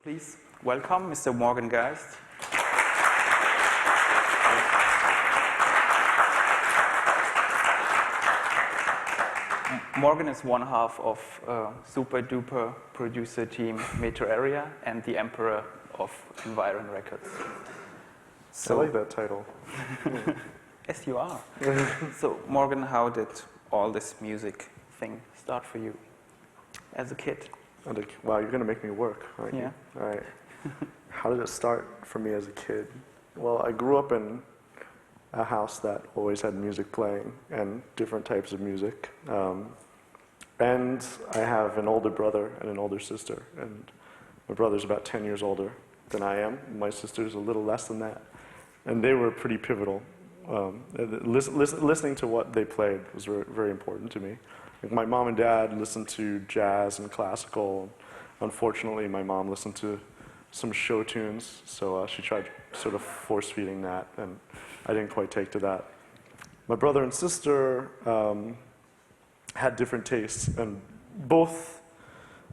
Please welcome Mr. Morgan Geist. Morgan is one half of super duper producer team Metro Area and the emperor of Environ Records. So, I like that title. Yes, you are. So Morgan, how did all this music thing start for you as a kid? Wow, you're going to make me work, aren't you? Yeah. All right. How did it start for me as a kid? Well, I grew up in a house that always had music playing and different types of music. And I have an older brother and an older sister. And my brother's about 10 years older than I am. My sister's a little less than that. And they were pretty pivotal. Listening to what they played was very important to me. Like my mom and dad listened to jazz and classical. Unfortunately, my mom listened to some show tunes, so she tried sort of force-feeding that, and I didn't quite take to that. My brother and sister had different tastes, and both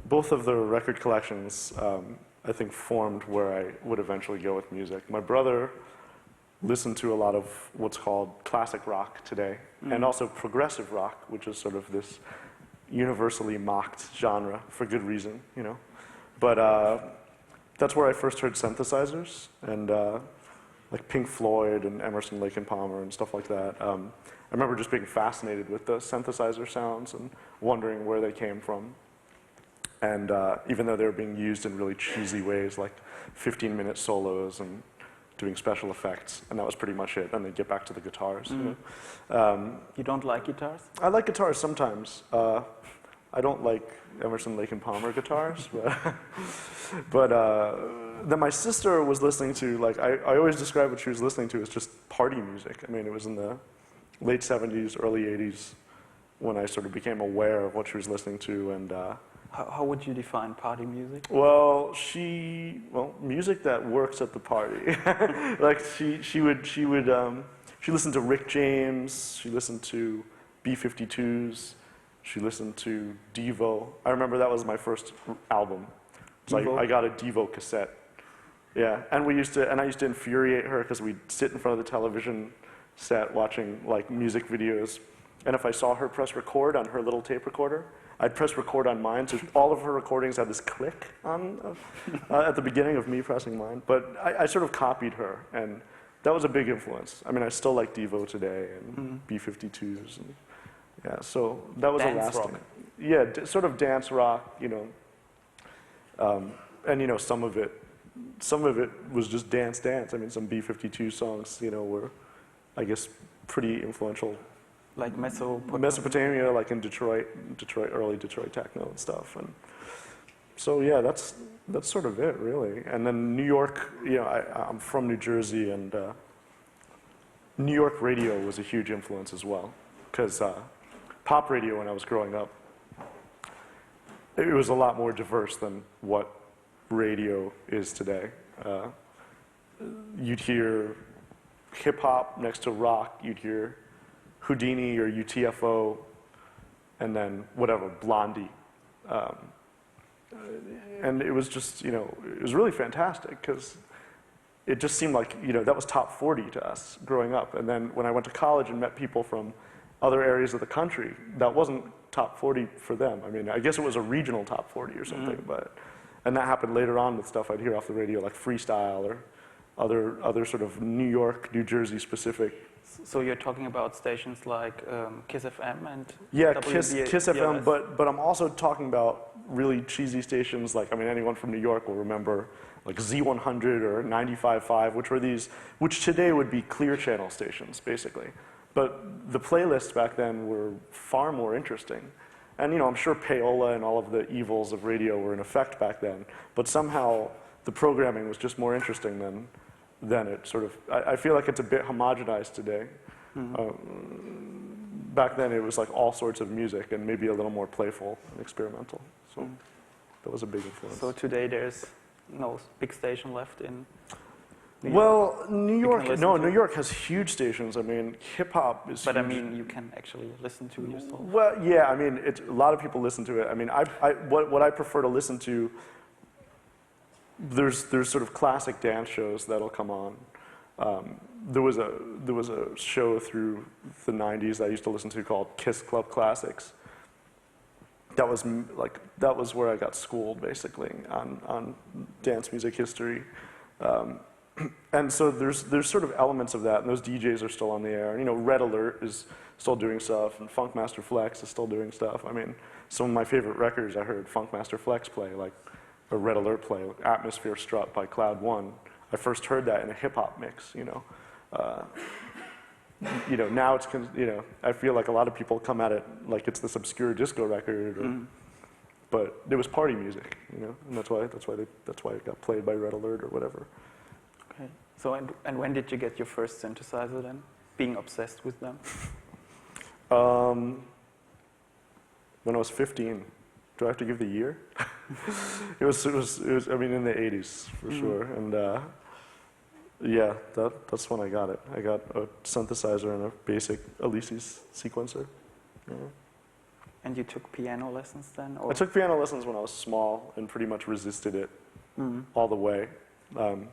of their record collections, I think, formed where I would eventually go with music. My brother listened to a lot of what's called classic rock today, and also progressive rock, which is sort of this universally mocked genre for good reason, you know. But that's where I first heard synthesizers, and like Pink Floyd and Emerson, Lake and Palmer and stuff like that. I remember just being fascinated with the synthesizer sounds and wondering where they came from. And even though they were being used in really cheesy ways, like 15-minute solos and doing special effects, and that was pretty much it. And then get back to the guitars. You know? You don't like guitars? I like guitars sometimes. I don't like Emerson, Lake and Palmer guitars, but then my sister was listening to, like, I always describe what she was listening to as just party music. I mean, it was in the late 70s, early 80s when I sort of became aware of what she was listening to, and How would you define party music? well, music that works at the party. Like she listened to Rick James, she listened to B-52s, she listened to Devo. I remember that was my first album. So I got a Devo cassette. Yeah, and I used to infuriate her because we'd sit in front of the television set watching like music videos, and if I saw her press record on her little tape recorder, I'd press record on mine, so all of her recordings had this click on at the beginning of me pressing mine. But I sort of copied her, and that was a big influence. I mean, I still like Devo today, and B-52s, and yeah, so that was dance a lasting. rock. Yeah, sort of dance rock, you know, and you know, some of it was just dance. I mean, some B-52 songs, you know, were, I guess, pretty influential. Like Mesopotamia, like in Detroit, early Detroit techno and stuff, and so yeah, that's sort of it, really. And then New York, you know, I'm from New Jersey, and New York radio was a huge influence as well, because pop radio when I was growing up, it was a lot more diverse than what radio is today. You'd hear hip hop next to rock, you'd hear Houdini or UTFO, and then whatever, Blondie. And it was just, you know, it was really fantastic because it just seemed like, you know, that was top 40 to us growing up. And then when I went to college and met people from other areas of the country, that wasn't top 40 for them. I mean, I guess it was a regional top 40 or something, and that happened later on with stuff I'd hear off the radio, like freestyle or other sort of New York, New Jersey specific. So you're talking about stations like Kiss FM and yeah, Kiss FM, but I'm also talking about really cheesy stations like, I mean, anyone from New York will remember like Z100 or 95.5, which today would be clear channel stations, basically. But the playlists back then were far more interesting. And, you know, I'm sure payola and all of the evils of radio were in effect back then, but somehow the programming was just more interesting than it sort of, I feel like it's a bit homogenized today. Back then it was like all sorts of music and maybe a little more playful and experimental. So that was a big influence. So today there's no big station left in New York. Well, New York has huge stations. I mean, hip hop is But huge. I mean, you can actually listen to yourself. Well, yeah, I mean, a lot of people listen to it. I mean, what I prefer to listen to there's sort of classic dance shows that'll come on. There was a show through the 90s I used to listen to called Kiss Club Classics. That was where I got schooled basically on dance music history. And so there's sort of elements of that, and those DJs are still on the air. You know, Red Alert is still doing stuff, and Funkmaster Flex is still doing stuff. I mean, some of my favorite records I heard Funkmaster Flex play, like a Red Alert play, like Atmosphere Strut by Cloud One. I first heard that in a hip hop mix, you know. You know, now it's, you know, I feel like a lot of people come at it like it's this obscure disco record, or, but it was party music, you know, and that's why it got played by Red Alert or whatever. Okay. So, and when did you get your first synthesizer then? Being obsessed with them? When I was 15. Do I have to give the year? It was, I mean, in the 80s, for sure. And yeah, that's when I got it. I got a synthesizer and a basic Alesis sequencer. Yeah. And you took piano lessons then? Or? I took piano lessons when I was small and pretty much resisted it all the way. And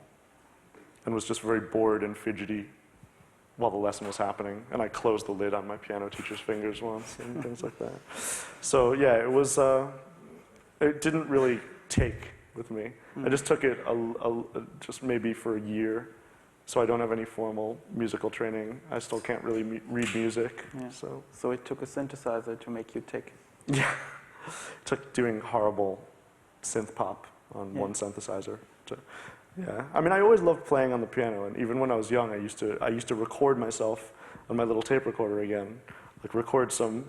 was just very bored and fidgety while the lesson was happening. And I closed the lid on my piano teacher's fingers once and things like that. So yeah, it was, it didn't really take with me. I just took it just maybe for a year. So I don't have any formal musical training. I still can't really read music. Yeah. So it took a synthesizer to make you tick. Yeah, it took doing horrible synth pop on one synthesizer. Yeah, I mean, I always loved playing on the piano, and even when I was young, I used to record myself on my little tape recorder again, like record some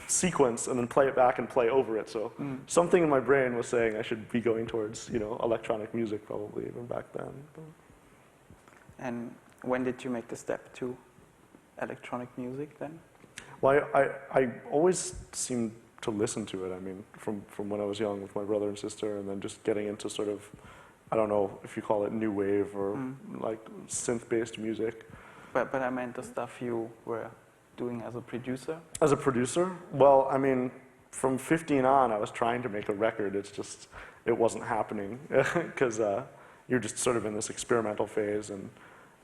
sequence and then play it back and play over it. So something in my brain was saying I should be going towards, you know, electronic music probably even back then. And when did you make the step to electronic music then? Well, I always seemed to listen to it. I mean, from when I was young with my brother and sister, and then just getting into sort of, I don't know if you call it new wave or like synth-based music. But I meant the stuff you were doing as a producer? As a producer? Well, I mean, from 15 on, I was trying to make a record. It's just, it wasn't happening because you're just sort of in this experimental phase and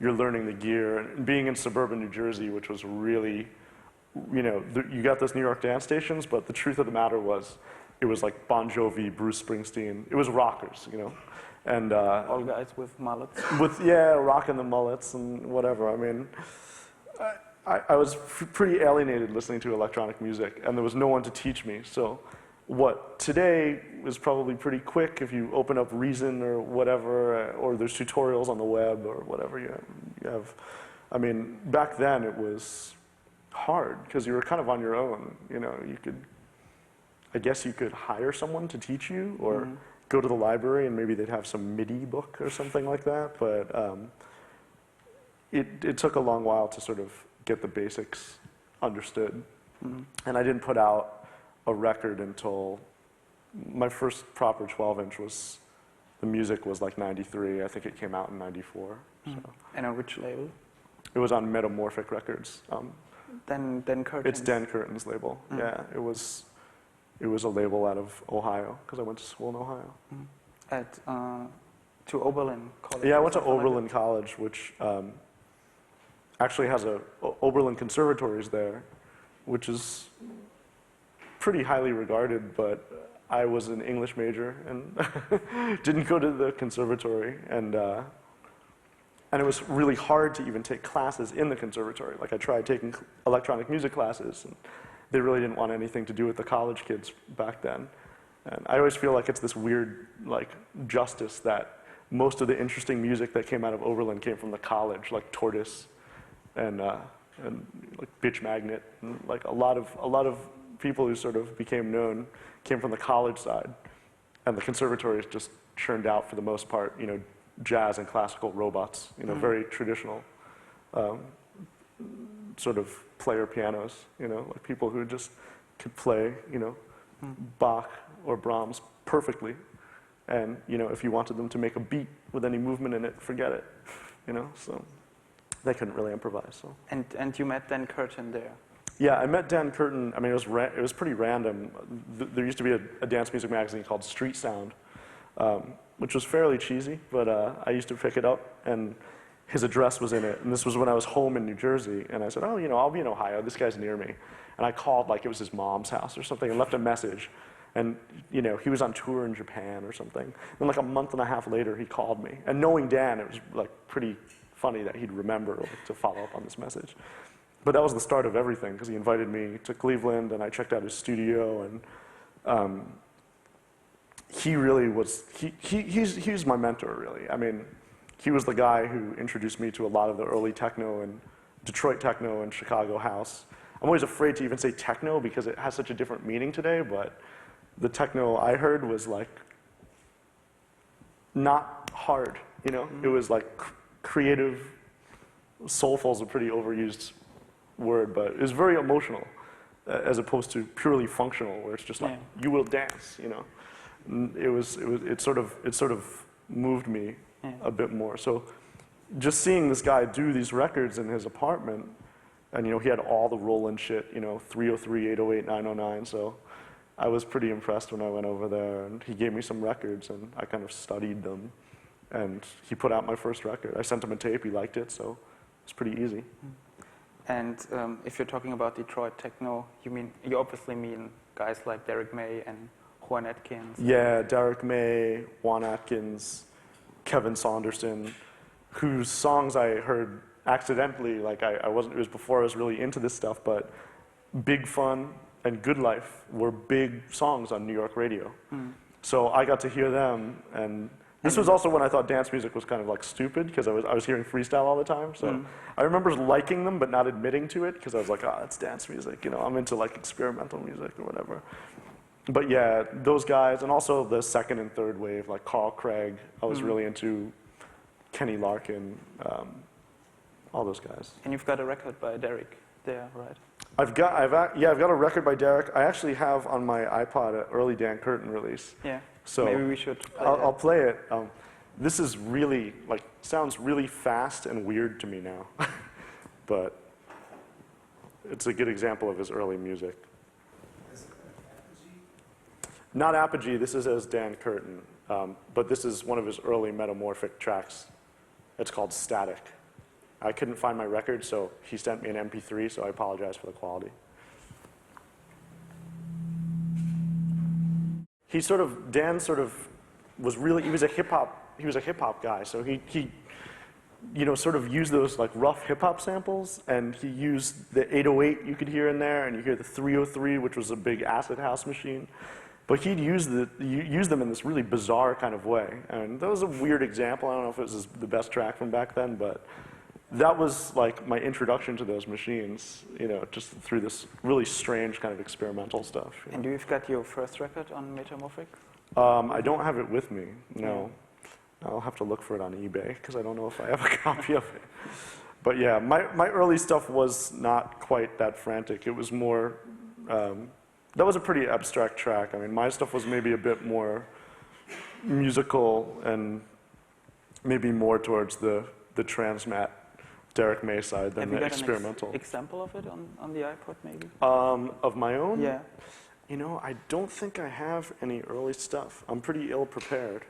you're learning the gear. And being in suburban New Jersey, which was really, you know, you got those New York dance stations, but the truth of the matter was, it was like Bon Jovi, Bruce Springsteen. It was rockers, you know. And all guys with mullets. Rocking the mullets and whatever. I mean, I was pretty alienated listening to electronic music, and there was no one to teach me. So what today is probably pretty quick if you open up Reason or whatever, or there's tutorials on the web or whatever you have. I mean, back then it was hard because you were kind of on your own. You know, I guess you could hire someone to teach you, or go to the library and maybe they'd have some MIDI book or something like that. But it took a long while to sort of get the basics understood. And I didn't put out a record until my first proper 12-inch was, the music was like 93. I think it came out in 94. So. And on which label? It was on Metamorphic Records. Dan Curtin's? It's Dan Curtin's label. Yeah, it was a label out of Ohio, because I went to school in Ohio. To Oberlin College? Yeah, I went to Oberlin College, which actually has Oberlin Conservatories there, which is pretty highly regarded, but I was an English major and didn't go to the conservatory, and it was really hard to even take classes in the conservatory. Like I tried taking electronic music classes, and they really didn't want anything to do with the college kids back then. And I always feel like it's this weird, like, justice that most of the interesting music that came out of Oberlin came from the college, like Tortoise and like Bitch Magnet, and like a lot of people who sort of became known came from the college side, and the conservatories just churned out for the most part, you know, jazz and classical robots, you know, very traditional sort of player pianos, you know, like people who just could play, you know, Bach or Brahms perfectly, and you know, if you wanted them to make a beat with any movement in it, forget it, you know. So they couldn't really improvise. So. And you met Dan Curtin there? Yeah, I met Dan Curtin. I mean, it was pretty random. There used to be a dance music magazine called Street Sound, which was fairly cheesy, but I used to pick it up, and his address was in it. And this was when I was home in New Jersey, and I said, oh, I'll be in Ohio. This guy's near me. And I called like it was his mom's house or something and left a message. And he was on tour in Japan or something. And like a month and a half later, he called me. And knowing Dan, it was like pretty funny that he'd remember to follow up on this message. But that was the start of everything, because he invited me to Cleveland, and I checked out his studio, and he really was, he's my mentor, really. I mean, he was the guy who introduced me to a lot of the early techno and Detroit techno and Chicago house. I'm always afraid to even say techno because it has such a different meaning today, but the techno I heard was like not hard, It was like creative. Soulful is a pretty overused word, but it was very emotional as opposed to purely functional, where it's just like, you will dance, It sort of moved me a bit more. So just seeing this guy do these records in his apartment, and he had all the Roland shit, 303, 808, 909, so I was pretty impressed when I went over there, and he gave me some records, and I kind of studied them, and he put out my first record. I sent him a tape, he liked it, so it's pretty easy. And if you're talking about Detroit techno, you obviously mean guys like Derek May and Juan Atkins. Yeah, Derek May, Juan Atkins, Kevin Saunderson, whose songs I heard accidentally, like it was before I was really into this stuff, but Big Fun and Good Life were big songs on New York radio. So I got to hear them, and this was also when I thought dance music was kind of like stupid, because I was hearing freestyle all the time. So I remember liking them but not admitting to it, because I was like, it's dance music, I'm into like experimental music or whatever. But yeah, those guys, and also the second and third wave, like Carl Craig, I was really into Kenny Larkin, all those guys. And you've got a record by Derek there, right? I've got a record by Derek. I actually have on my iPod an early Dan Curtin release. Yeah. So maybe we should play I'll play it. This is really, sounds really fast and weird to me now. But it's a good example of his early music. Not Apogee, this is as Dan Curtin. But this is one of his early Metamorphic tracks. It's called Static. I couldn't find my record, so he sent me an MP3, so I apologize for the quality. Dan he was a hip hop guy, so he sort of used those like rough hip hop samples, and he used the 808 you could hear in there, and you hear the 303, which was a big acid house machine. But he'd use them in this really bizarre kind of way. And that was a weird example. I don't know if it was the best track from back then, but that was like my introduction to those machines, just through this really strange kind of experimental stuff. And you've got your first record on Metamorphic? I don't have it with me, no. I'll have to look for it on eBay, because I don't know if I have a copy of it. But yeah, my early stuff was not quite that frantic. It was more, that was a pretty abstract track. I mean, my stuff was maybe a bit more musical and maybe more towards the transmat Derek May side than the experimental. Have you got an example of it on the iPod, maybe? Of my own? Yeah. I don't think I have any early stuff. I'm pretty ill-prepared.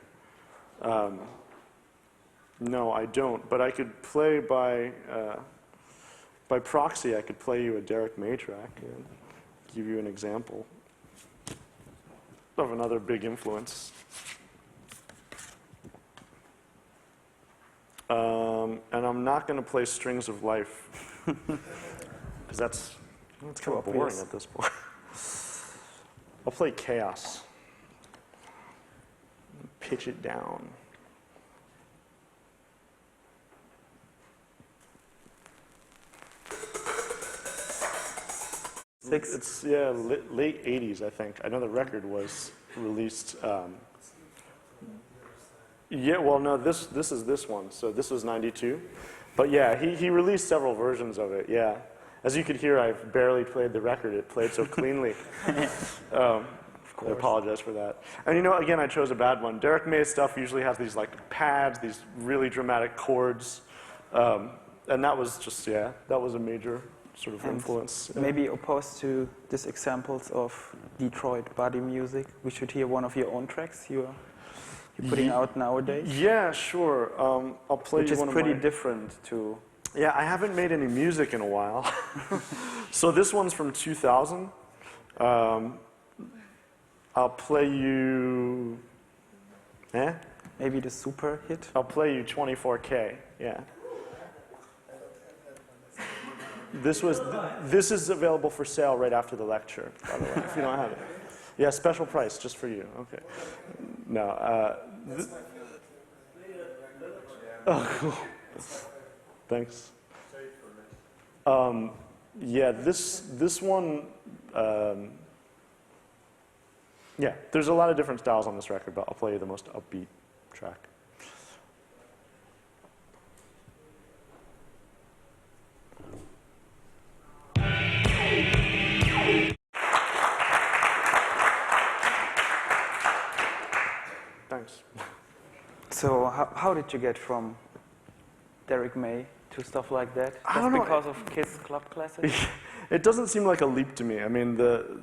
No, I don't. But I could play by proxy. I could play you a Derek May track and give you an example of another big influence. And I'm not going to play Strings of Life, because that's kind of boring at this point. I'll play Chaos. Pitch it down. It's late 80s, I think. I know the record was released. This is this one. So this was 92. But yeah, he released several versions of it, yeah. As you could hear, I've barely played the record. It played so cleanly. I apologize for that. And again, I chose a bad one. Derek May's stuff usually has these like pads, these really dramatic chords. And that was just, that was a major sort of influence. Maybe opposed to these examples of Detroit body music, we should hear one of your own tracks. you're putting out nowadays? Yeah, sure. I'll play Which you is one pretty of my... different to... Yeah, I haven't made any music in a while. So this one's from 2000. I'll play you... Maybe the super hit? I'll play you 24K, yeah. This is available for sale right after the lecture, by the way, if you don't have it. Yeah, special price, just for you, okay. No, oh, cool. Thanks. Yeah, this one, yeah, there's a lot of different styles on this record, but I'll play you the most upbeat track. Thanks. So how did you get from Derek May to stuff like that? I don't know. Because of Kiss Club Classic? It doesn't seem like a leap to me. I mean, the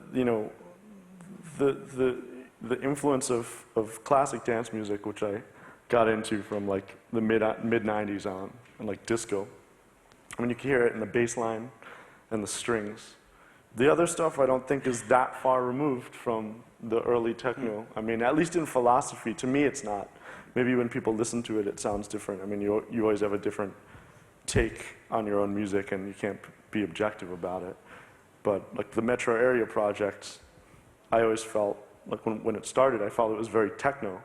influence of classic dance music, which I got into from like the mid '90s on, and like disco. I mean, you can hear it in the bass line and the strings. The other stuff I don't think is that far removed from the early techno. I mean, at least in philosophy, to me it's not. Maybe when people listen to it, it sounds different. I mean, you always have a different take on your own music, and you can't be objective about it. But like the Metro Area project, I always felt, like when it started, I felt it was very techno.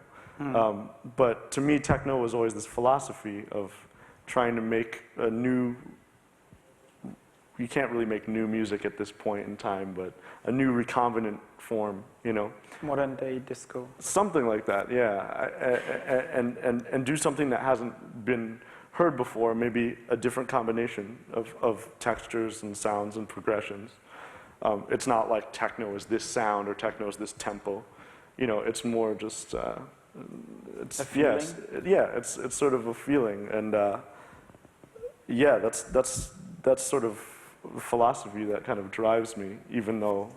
But to me, techno was always this philosophy of trying to make a new, you can't really make new music at this point in time, but a new recombinant form, you know? Modern day disco. Something like that, yeah. And do something that hasn't been heard before, maybe a different combination of textures and sounds and progressions. It's not like techno is this sound or techno is this tempo. You know, it's more just, it's, a feeling? It's sort of a feeling. And yeah, that's sort of philosophy that kind of drives me, even though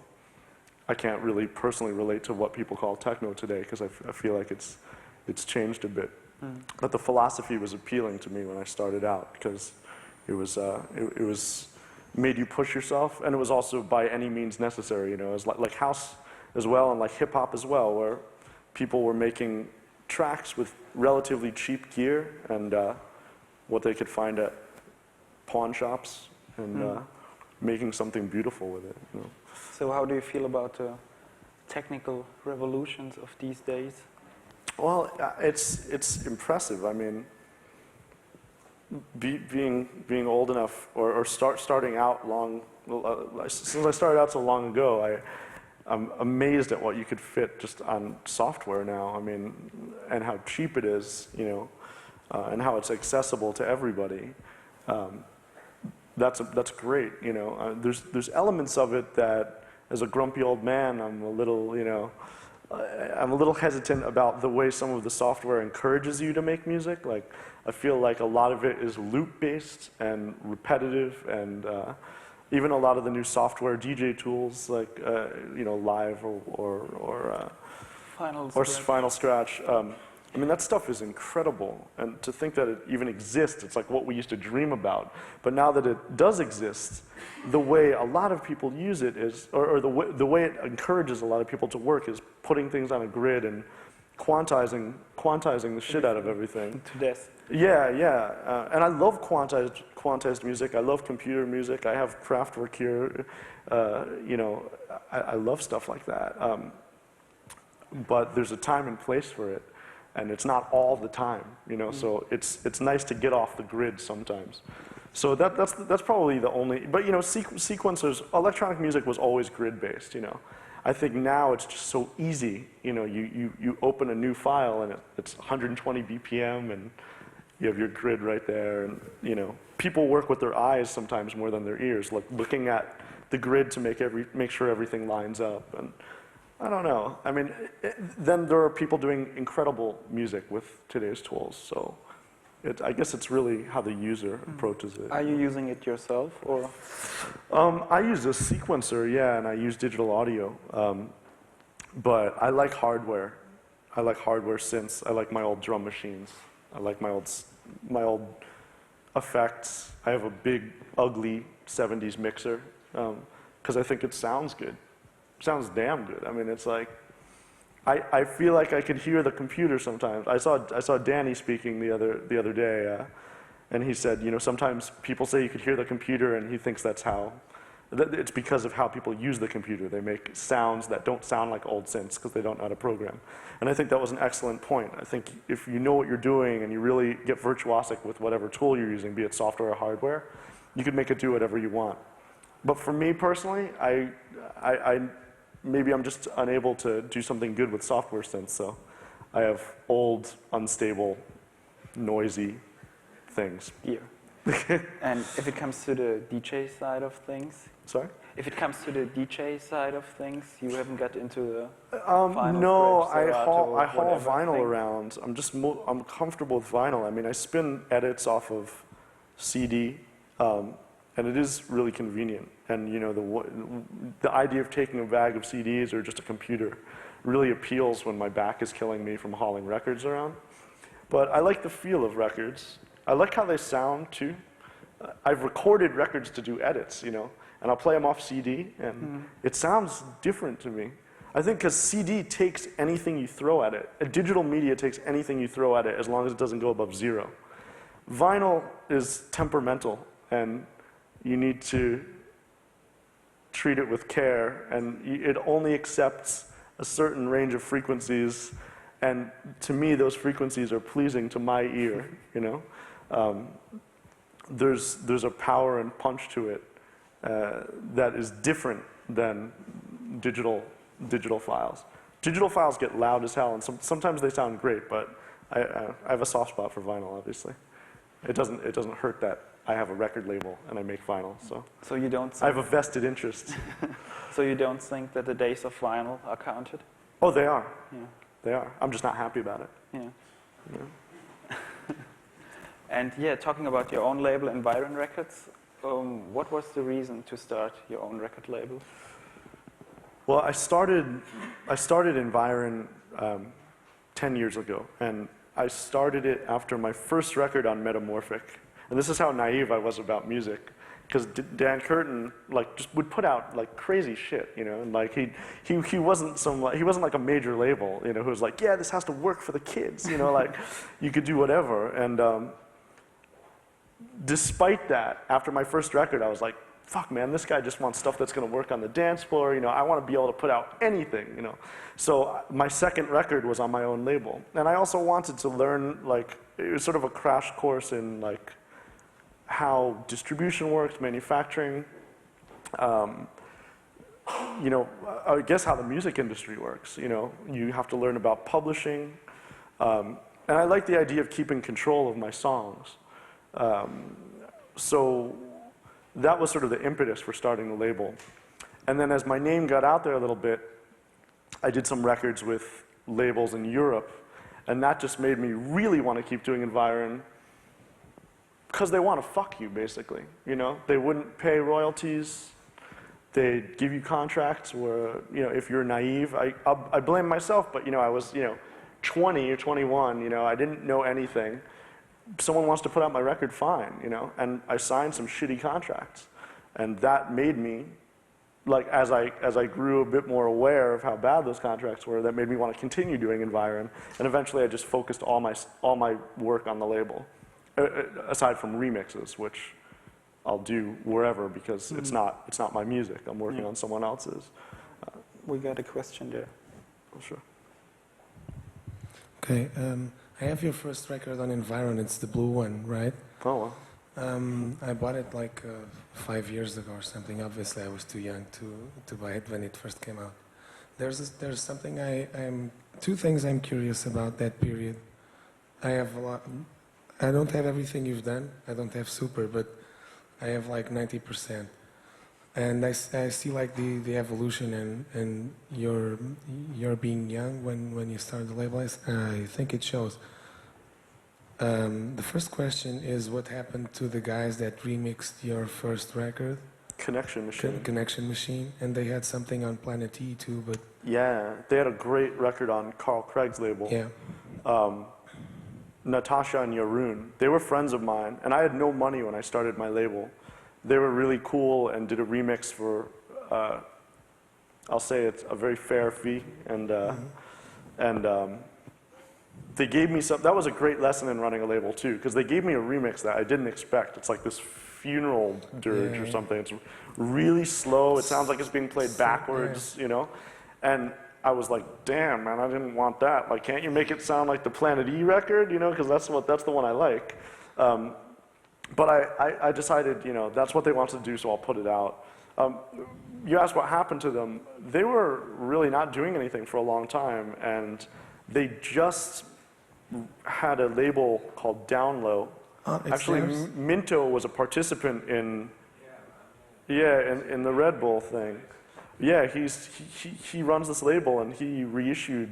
I can't really personally relate to what people call techno today, because I feel like it's changed a bit. But the philosophy was appealing to me when I started out, because it was made you push yourself, and it was also by any means necessary. You know, it was like house as well, and like hip hop as well, where people were making tracks with relatively cheap gear and what they could find at pawn shops, and making something beautiful with it. You know. So how do you feel about the technical revolutions of these days? Well, it's impressive. I mean, being old enough, or starting out long, since I started out so long ago, I'm amazed at what you could fit just on software now. I mean, and how cheap it is, you know, and how it's accessible to everybody. That's great, you know. There's elements of it that, as a grumpy old man, I'm a little, you know, I'm a little hesitant about the way some of the software encourages you to make music. Like, I feel like a lot of it is loop-based and repetitive, and even a lot of the new software DJ tools, like you know, Live or Final Scratch. I mean, that stuff is incredible, and to think that it even exists, it's like what we used to dream about. But now that it does exist, the way a lot of people use it is, or the way it encourages a lot of people to work is putting things on a grid and quantizing the shit out of everything. To death. Yeah. And I love quantized music. I love computer music. I have Kraftwerk here. You know, I love stuff like that. But there's a time and place for it. And it's not all the time, you know, so it's nice to get off the grid sometimes. So that's probably the only, but you know, sequencers, electronic music was always grid-based, you know. I think now it's just so easy, you know, you open a new file and it's 120 BPM and you have your grid right there, and you know, people work with their eyes sometimes more than their ears, like looking at the grid to make sure everything lines up. And I don't know. I mean, then there are people doing incredible music with today's tools. So I guess it's really how the user approaches it. Are you using it yourself, or? I use a sequencer, yeah, and I use digital audio. But I like hardware. I like hardware synths. I like my old drum machines. I like my old effects. I have a big, ugly 70s mixer because I think it sounds good. It sounds damn good. I mean, it's like, I feel like I could hear the computer sometimes. I saw Danny speaking the other day, and he said, you know, sometimes people say you could hear the computer, and he thinks that's how. It's because of how people use the computer. They make sounds that don't sound like old synths because they don't know how to program. And I think that was an excellent point. I think if you know what you're doing and you really get virtuosic with whatever tool you're using, be it software or hardware, you can make it do whatever you want. But for me personally, maybe I'm just unable to do something good with software synths, so I have old, unstable, noisy things. Yeah. And if it comes to the DJ side of things? Sorry? If it comes to the DJ side of things, you haven't got into the vinyl? No, grips, I haul whatever vinyl thing? around. I'm comfortable with vinyl. I mean, I spin edits off of CD, and it is really convenient. And you know, the idea of taking a bag of CDs or just a computer really appeals when my back is killing me from hauling records around. But I like the feel of records. I like how they sound too. I've recorded records to do edits, you know, and I'll play them off CD, and it sounds different to me. I think because CD takes anything you throw at it. A digital media takes anything you throw at it as long as it doesn't go above 0. Vinyl is temperamental, and you need to treat it with care, and it only accepts a certain range of frequencies, and to me, those frequencies are pleasing to my ear, you know? There's a power and punch to it that is different than digital files. Digital files get loud as hell, and sometimes they sound great, but I have a soft spot for vinyl, obviously. It doesn't hurt that I have a record label and I make vinyl, so. So you don't I have a vested interest. So you don't think that the days of vinyl are counted? Oh, they are. Yeah. They are. I'm just not happy about it. Yeah. Yeah. And yeah, talking about your own label, Environ Records, what was the reason to start your own record label? Well, I started Environ 10 years ago, and I started it after my first record on Metamorphic. And this is how naive I was about music, because Dan Curtin just would put out crazy shit, you know, and he wasn't like a major label, you know, who was like, yeah, this has to work for the kids, you know, like you could do whatever. And despite that, after my first record, I was like, fuck, man, this guy just wants stuff that's going to work on the dance floor. You know, I want to be able to put out anything, you know. So my second record was on my own label. And I also wanted to learn, it was sort of a crash course in, how distribution works, manufacturing, you know, I guess how the music industry works. You know, you have to learn about publishing. And I like the idea of keeping control of my songs. So that was sort of the impetus for starting the label. And then as my name got out there a little bit, I did some records with labels in Europe, and that just made me really want to keep doing Environ, because they want to fuck you, basically, you know? They wouldn't pay royalties. They'd give you contracts where, you know, if you're naive, I blame myself, but, you know, I was, you know, 20 or 21, you know, I didn't know anything. Someone wants to put out my record, fine, you know, and I signed some shitty contracts. And that made me, as I grew a bit more aware of how bad those contracts were, that made me want to continue doing Environ. And eventually I just focused all my work on the label, aside from remixes, which I'll do wherever because it's not my music. I'm working on someone else's. We got a question there. Oh, sure. Okay. I have your first record on Environ. It's the blue one, right? Oh, well. I bought it 5 years ago or something. Obviously, I was too young to buy it when it first came out. There's something two things I'm curious about that period. I have a lot. I don't have everything you've done. I don't have super, but I have 90%. And I see the evolution and your being young when you started the label. I think it shows. The first question is what happened to the guys that remixed your first record? Connection Machine. Connection Machine, and they had something on Planet E too, but Yeah, they had a great record on Carl Craig's label. yeah. Natasha and Yaroon, they were friends of mine, and I had no money when I started my label. They were really cool and did a remix for, I'll say it's a very fair fee, and they gave me some, that was a great lesson in running a label too, because they gave me a remix that I didn't expect. It's like this funeral dirge or something. It's really slow, it sounds like it's being played backwards, you know? And I was like, damn, man, I didn't want that. Like, can't you make it sound like the Planet E record, you know, because that's the one I like. But I decided, you know, that's what they wanted to do, so I'll put it out. You asked what happened to them. They were really not doing anything for a long time, and they just had a label called Down Low. Actually, Minto was a participant in, in the Red Bull thing. Yeah, he runs this label, and he reissued,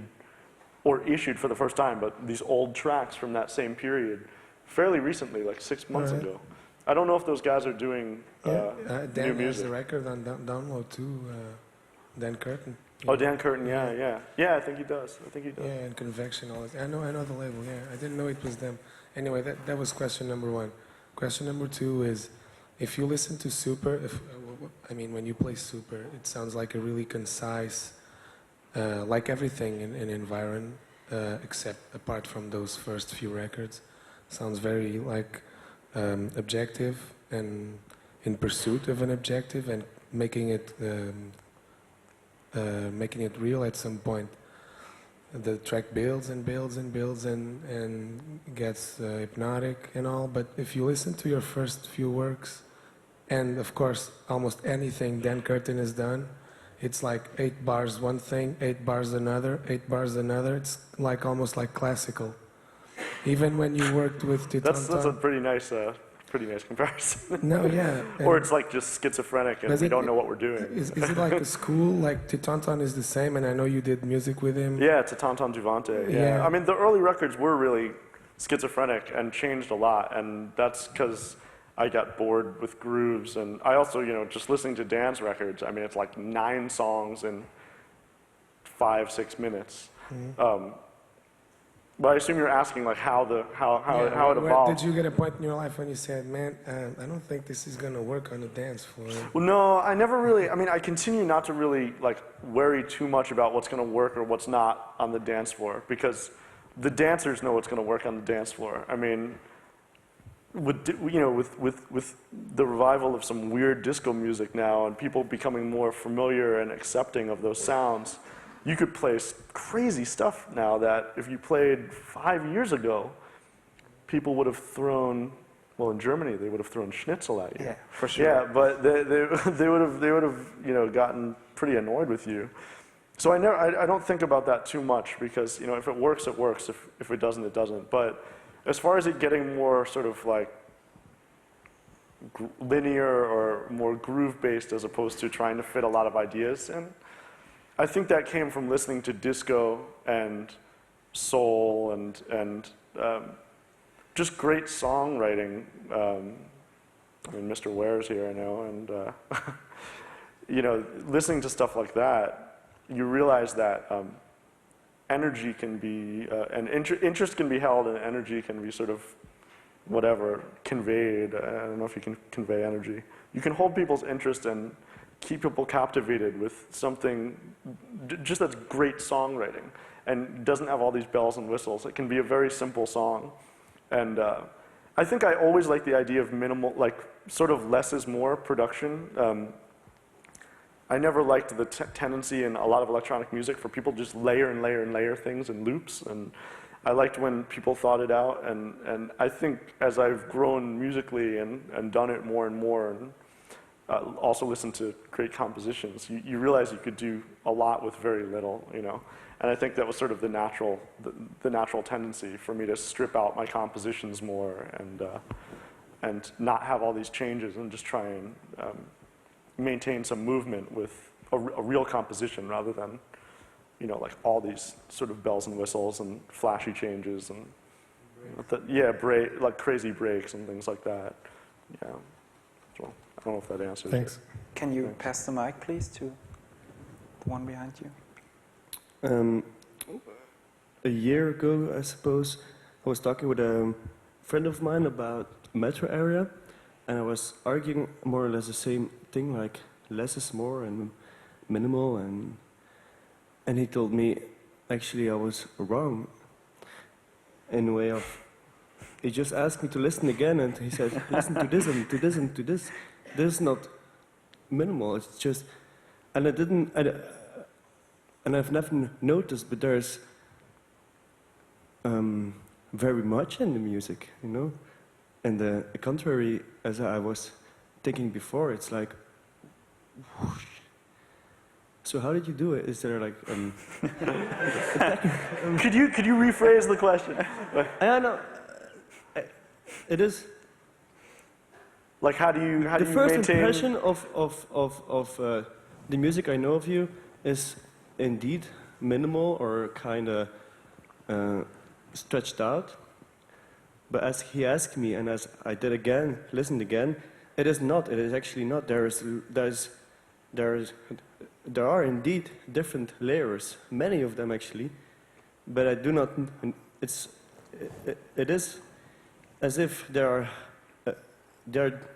or issued for the first time, but these old tracks from that same period, fairly recently, like 6 months ago. I don't know if those guys are doing Dan new music. has a record on download too, Dan Curtin. Oh, Dan Curtin, yeah. Yeah, I think he does. Yeah, and Convection, all that. I know the label, yeah. I didn't know it was them. Anyway, that was question number one. Question number two is, if you listen to Super, when you play Super, it sounds like a really concise, like everything in Environ, except apart from those first few records, sounds very like objective and in pursuit of an objective and making it real at some point. The track builds and builds and builds and gets hypnotic and all, but if you listen to your first few works, and of course almost anything Dan Curtin has done, it's like 8 bars one thing, 8 bars another, 8 bars another. It's like almost like classical. Even when you worked with Titanton. That's a pretty nice comparison. No, yeah. Or it's like just schizophrenic and we don't know what we're doing. Is it like a school? Like Titanton is the same, and I know you did music with him. Yeah, it's a Tonton Duvante. Yeah. I mean, the early records were really schizophrenic and changed a lot, and that's because I got bored with grooves, and I also, just listening to Dan's records, I mean, it's like 9 songs in 5-6 minutes. Mm-hmm. But I assume you're asking like how it evolved. Did you get a point in your life when you said, man, I don't think this is going to work on the dance floor? Well, no, I never really, I continue not to really like worry too much about what's going to work or what's not on the dance floor, because the dancers know what's going to work on the dance floor. I mean, with the revival of some weird disco music now and people becoming more familiar and accepting of those sounds, you could play crazy stuff now that if you played 5 years ago, people would have thrown, well, in Germany, they would have thrown schnitzel at you. Yeah, for sure. Yeah, but they would have gotten pretty annoyed with you. So I don't think about that too much because, if it works, it works. If it doesn't, it doesn't. But as far as it getting more sort of like linear or more groove-based as opposed to trying to fit a lot of ideas in, I think that came from listening to disco and soul and just great songwriting. Mr. Ware's here, I know, and listening to stuff like that, you realize that energy can be, and interest can be held, and energy can be sort of conveyed. I don't know if you can convey energy. You can hold people's interest and keep people captivated with something just that's great songwriting and doesn't have all these bells and whistles. It can be a very simple song. And I think I always like the idea of minimal, like sort of less is more production. I never liked the tendency in a lot of electronic music for people to just layer and layer and layer things in loops. And I liked when people thought it out. And I think as I've grown musically and done it more and more, and also listen to great compositions, you realize you could do a lot with very little, And I think that was sort of the natural tendency for me to strip out my compositions more and not have all these changes and just try and maintain some movement with a real composition rather than, like all these sort of bells and whistles and flashy changes and like crazy breaks and things like that. Yeah. So I don't know if that answers Thanks. it. Can you Thanks. pass the mic, please, to the one behind you? A year ago, I suppose, I was talking with a friend of mine about metro area, and I was arguing more or less the same thing, like less is more and minimal, and he told me actually I was wrong in a way of, he just asked me to listen again, and he said, listen to this and to this and to this. This is not minimal, it's just, and and I've never noticed, but there's very much in the music, you know? And the contrary, as I was thinking before, it's like, whoosh. So how did you do it? Is there like, Could you rephrase the question? I don't know, it is, Like how do you the first maintain? impression of the music I know of you is indeed minimal or kind of stretched out. But as he asked me, and as I did again, listened again, it is not. It is actually not. There are indeed different layers, many of them actually. But I do not. It is as if they are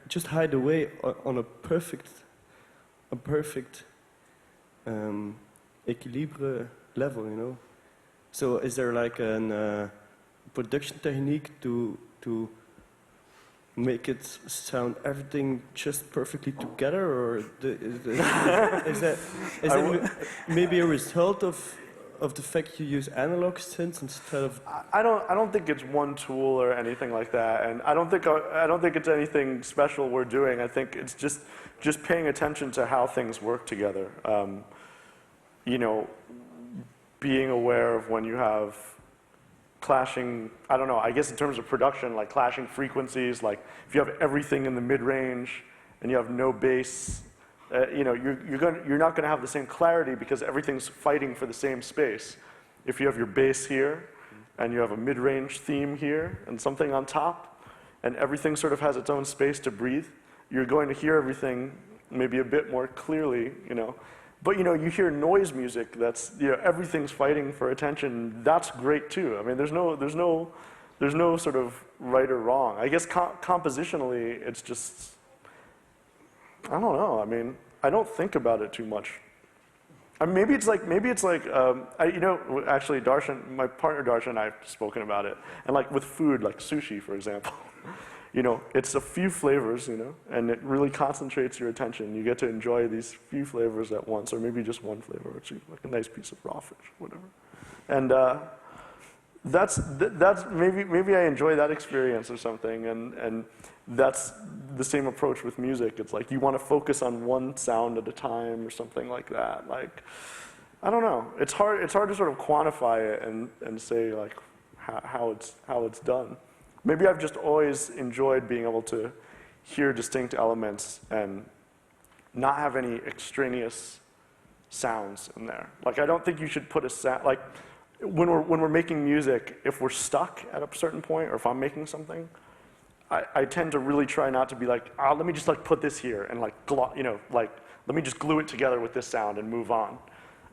just hide away on a perfect equilibre level, you know. So is there like a production technique to make it sound everything just perfectly together, or is that maybe a result of the fact you use analog synths instead of? I don't think it's one tool or anything like that, and I don't think it's anything special we're doing. I think it's just paying attention to how things work together. You know, being aware of when you have clashing, I don't know, I guess in terms of production, like clashing frequencies, like if you have everything in the mid-range and you have no bass, you know, you're not going to have the same clarity because everything's fighting for the same space. If you have your bass here and you have a mid-range theme here and something on top, and everything sort of has its own space to breathe, you're going to hear everything maybe a bit more clearly, you know. But you know, you hear noise music that's, you know, everything's fighting for attention. That's great too. I mean, there's no sort of right or wrong. I guess compositionally, it's just, I don't know. I mean, I don't think about it too much. I mean, maybe it's like, you know, actually Darshan, my partner Darshan and I have spoken about it. And like with food, like sushi, for example. You know, it's a few flavors, you know, and it really concentrates your attention. You get to enjoy these few flavors at once, or maybe just one flavor, which is like a nice piece of raw fish, whatever. And that's maybe I enjoy that experience or something, and that's the same approach with music. It's like you want to focus on one sound at a time or something like that. Like, I don't know. It's hard to sort of quantify it and say like how it's done. Maybe I've just always enjoyed being able to hear distinct elements and not have any extraneous sounds in there. Like, I don't think you should put a sound, like, when we're making music, if we're stuck at a certain point, or if I'm making something, I tend to really try not to be like, let me just like put this here and like, you know, like, let me just glue it together with this sound and move on.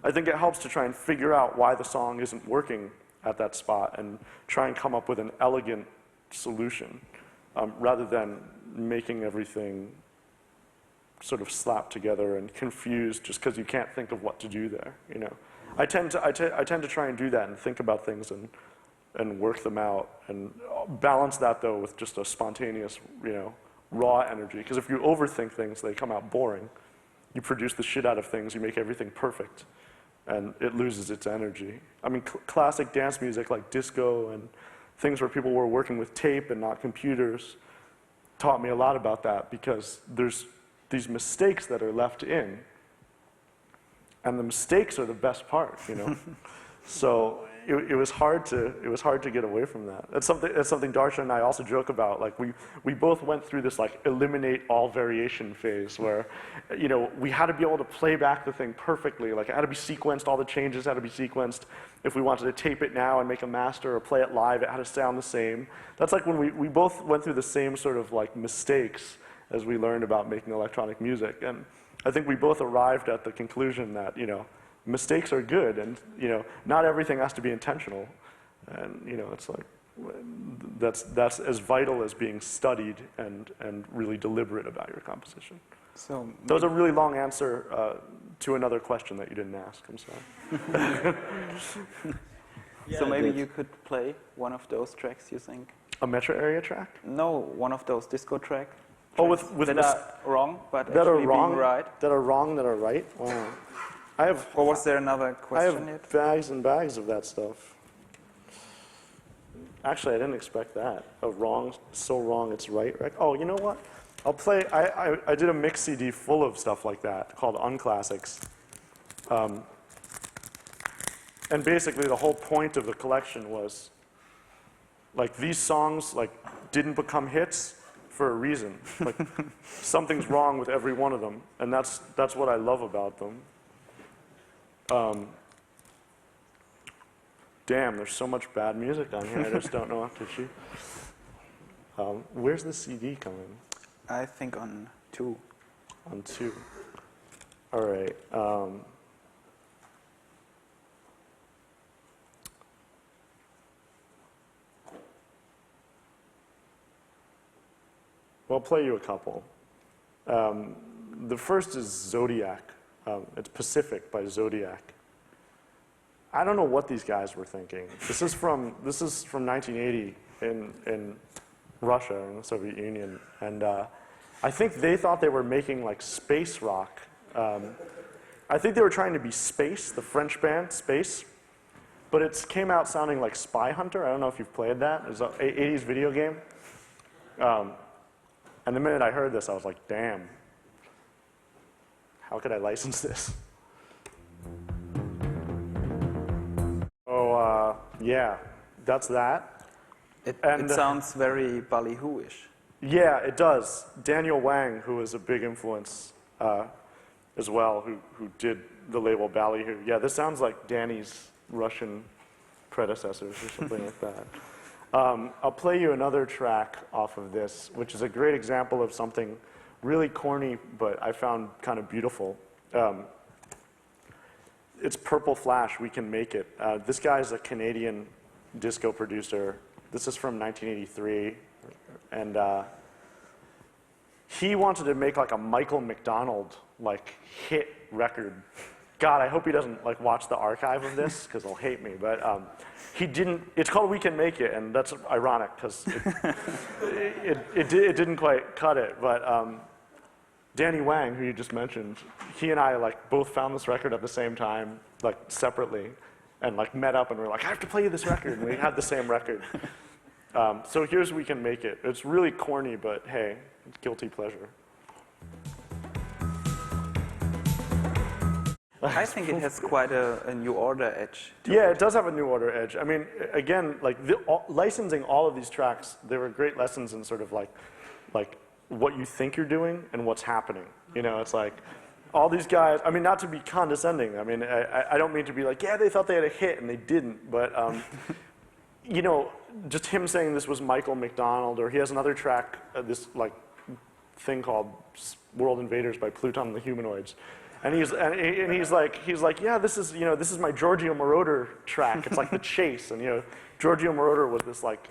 I think it helps to try and figure out why the song isn't working at that spot and try and come up with an elegant solution, rather than making everything sort of slapped together and confused just because you can't think of what to do there. You know, I tend to try and do that and think about things and work them out and balance that though with just a spontaneous, you know, raw energy. Because if you overthink things, they come out boring. You produce the shit out of things, you make everything perfect, and it loses its energy. I mean, classic dance music like disco and things where people were working with tape and not computers taught me a lot about that, because there's these mistakes that are left in, and the mistakes are the best part, you know. So it was hard to get away from that. That's something Darshan and I also joke about. Like we both went through this like eliminate all variation phase where, you know, we had to be able to play back the thing perfectly. Like it had to be sequenced, all the changes had to be sequenced. If we wanted to tape it now and make a master or play it live, it had to sound the same. That's like when we both went through the same sort of like mistakes, as we learned about making electronic music. And I think we both arrived at the conclusion that, you know, mistakes are good, and, you know, not everything has to be intentional. And, you know, it's like, that's as vital as being studied and really deliberate about your composition. So that was a really long answer to another question that you didn't ask. I'm sorry. So maybe you could play one of those tracks, you think? A metro area track? No, one of those disco tracks. Oh, with that are wrong, but that actually are wrong, being right. that are wrong, that are right. Wow. I have. Or was there another I question have yet? bags and bags of that stuff. Actually, I didn't expect that. A wrong, so wrong, it's right. Oh, you know what? I'll play. I did a mix CD full of stuff like that called Unclassics. And basically, the whole point of the collection was, like, these songs like didn't become hits for a reason. Like, something's wrong with every one of them, and that's what I love about them. Damn, there's so much bad music on here. I just don't know what to choose. Where's the CD coming? I think on 2. On 2. All right. Well, I'll play you a couple. The first is Zodiac. It's Pacific by Zodiac. I don't know what these guys were thinking. This is from 1980 in Russia, in the Soviet Union, and I think they thought they were making like space rock. I think they were trying to be Space, the French band Space, but it came out sounding like Spy Hunter. I don't know if you've played that. It's an 80s video game. And the minute I heard this, I was like, damn, how could I license this? Oh, yeah, that's that. It sounds very ballyhoo-ish. Yeah, it does. Daniel Wang, who was a big influence as well, who did the label Ballyhoo. Yeah, this sounds like Danny's Russian predecessors or something like that. I'll play you another track off of this, which is a great example of something really corny, but I found kind of beautiful. It's Purple Flash, We Can Make It. This guy's a Canadian disco producer. This is from 1983, and he wanted to make like a Michael McDonald like hit record. God, I hope he doesn't like watch the archive of this because he'll hate me. But he didn't. It's called We Can Make It, and that's ironic because it didn't quite cut it. But Danny Wang, who you just mentioned, he and I like both found this record at the same time, like separately, and like met up and we were like, I have to play you this record, and we had the same record. So here's We Can Make It. It's really corny, but hey, it's guilty pleasure. I think it has quite a New Order edge. Yeah, it does have a New Order edge. I mean, again, like licensing all of these tracks, they were great lessons in sort of like what you think you're doing and what's happening. You know, it's like all these guys. I mean, not to be condescending. I mean, I don't mean to be like, yeah, they thought they had a hit and they didn't. But you know, just him saying this was Michael McDonald, or he has another track, this like thing called World Invaders by Pluton and the Humanoids. And he's like, yeah, this is my Giorgio Moroder track. It's like The Chase, and you know, Giorgio Moroder was this like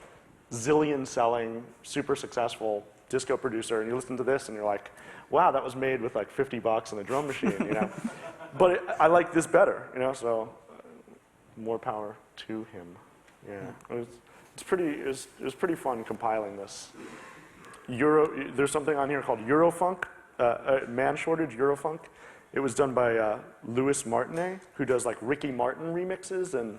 zillion-selling, super successful disco producer, and you listen to this and you're like, wow, that was made with like $50 and a drum machine, you know. But I like this better, you know. So more power to him. Yeah, it was pretty fun compiling this. There's something on here called Eurofunk, Man Shortage Eurofunk. It was done by Louis Martinet, who does like Ricky Martin remixes and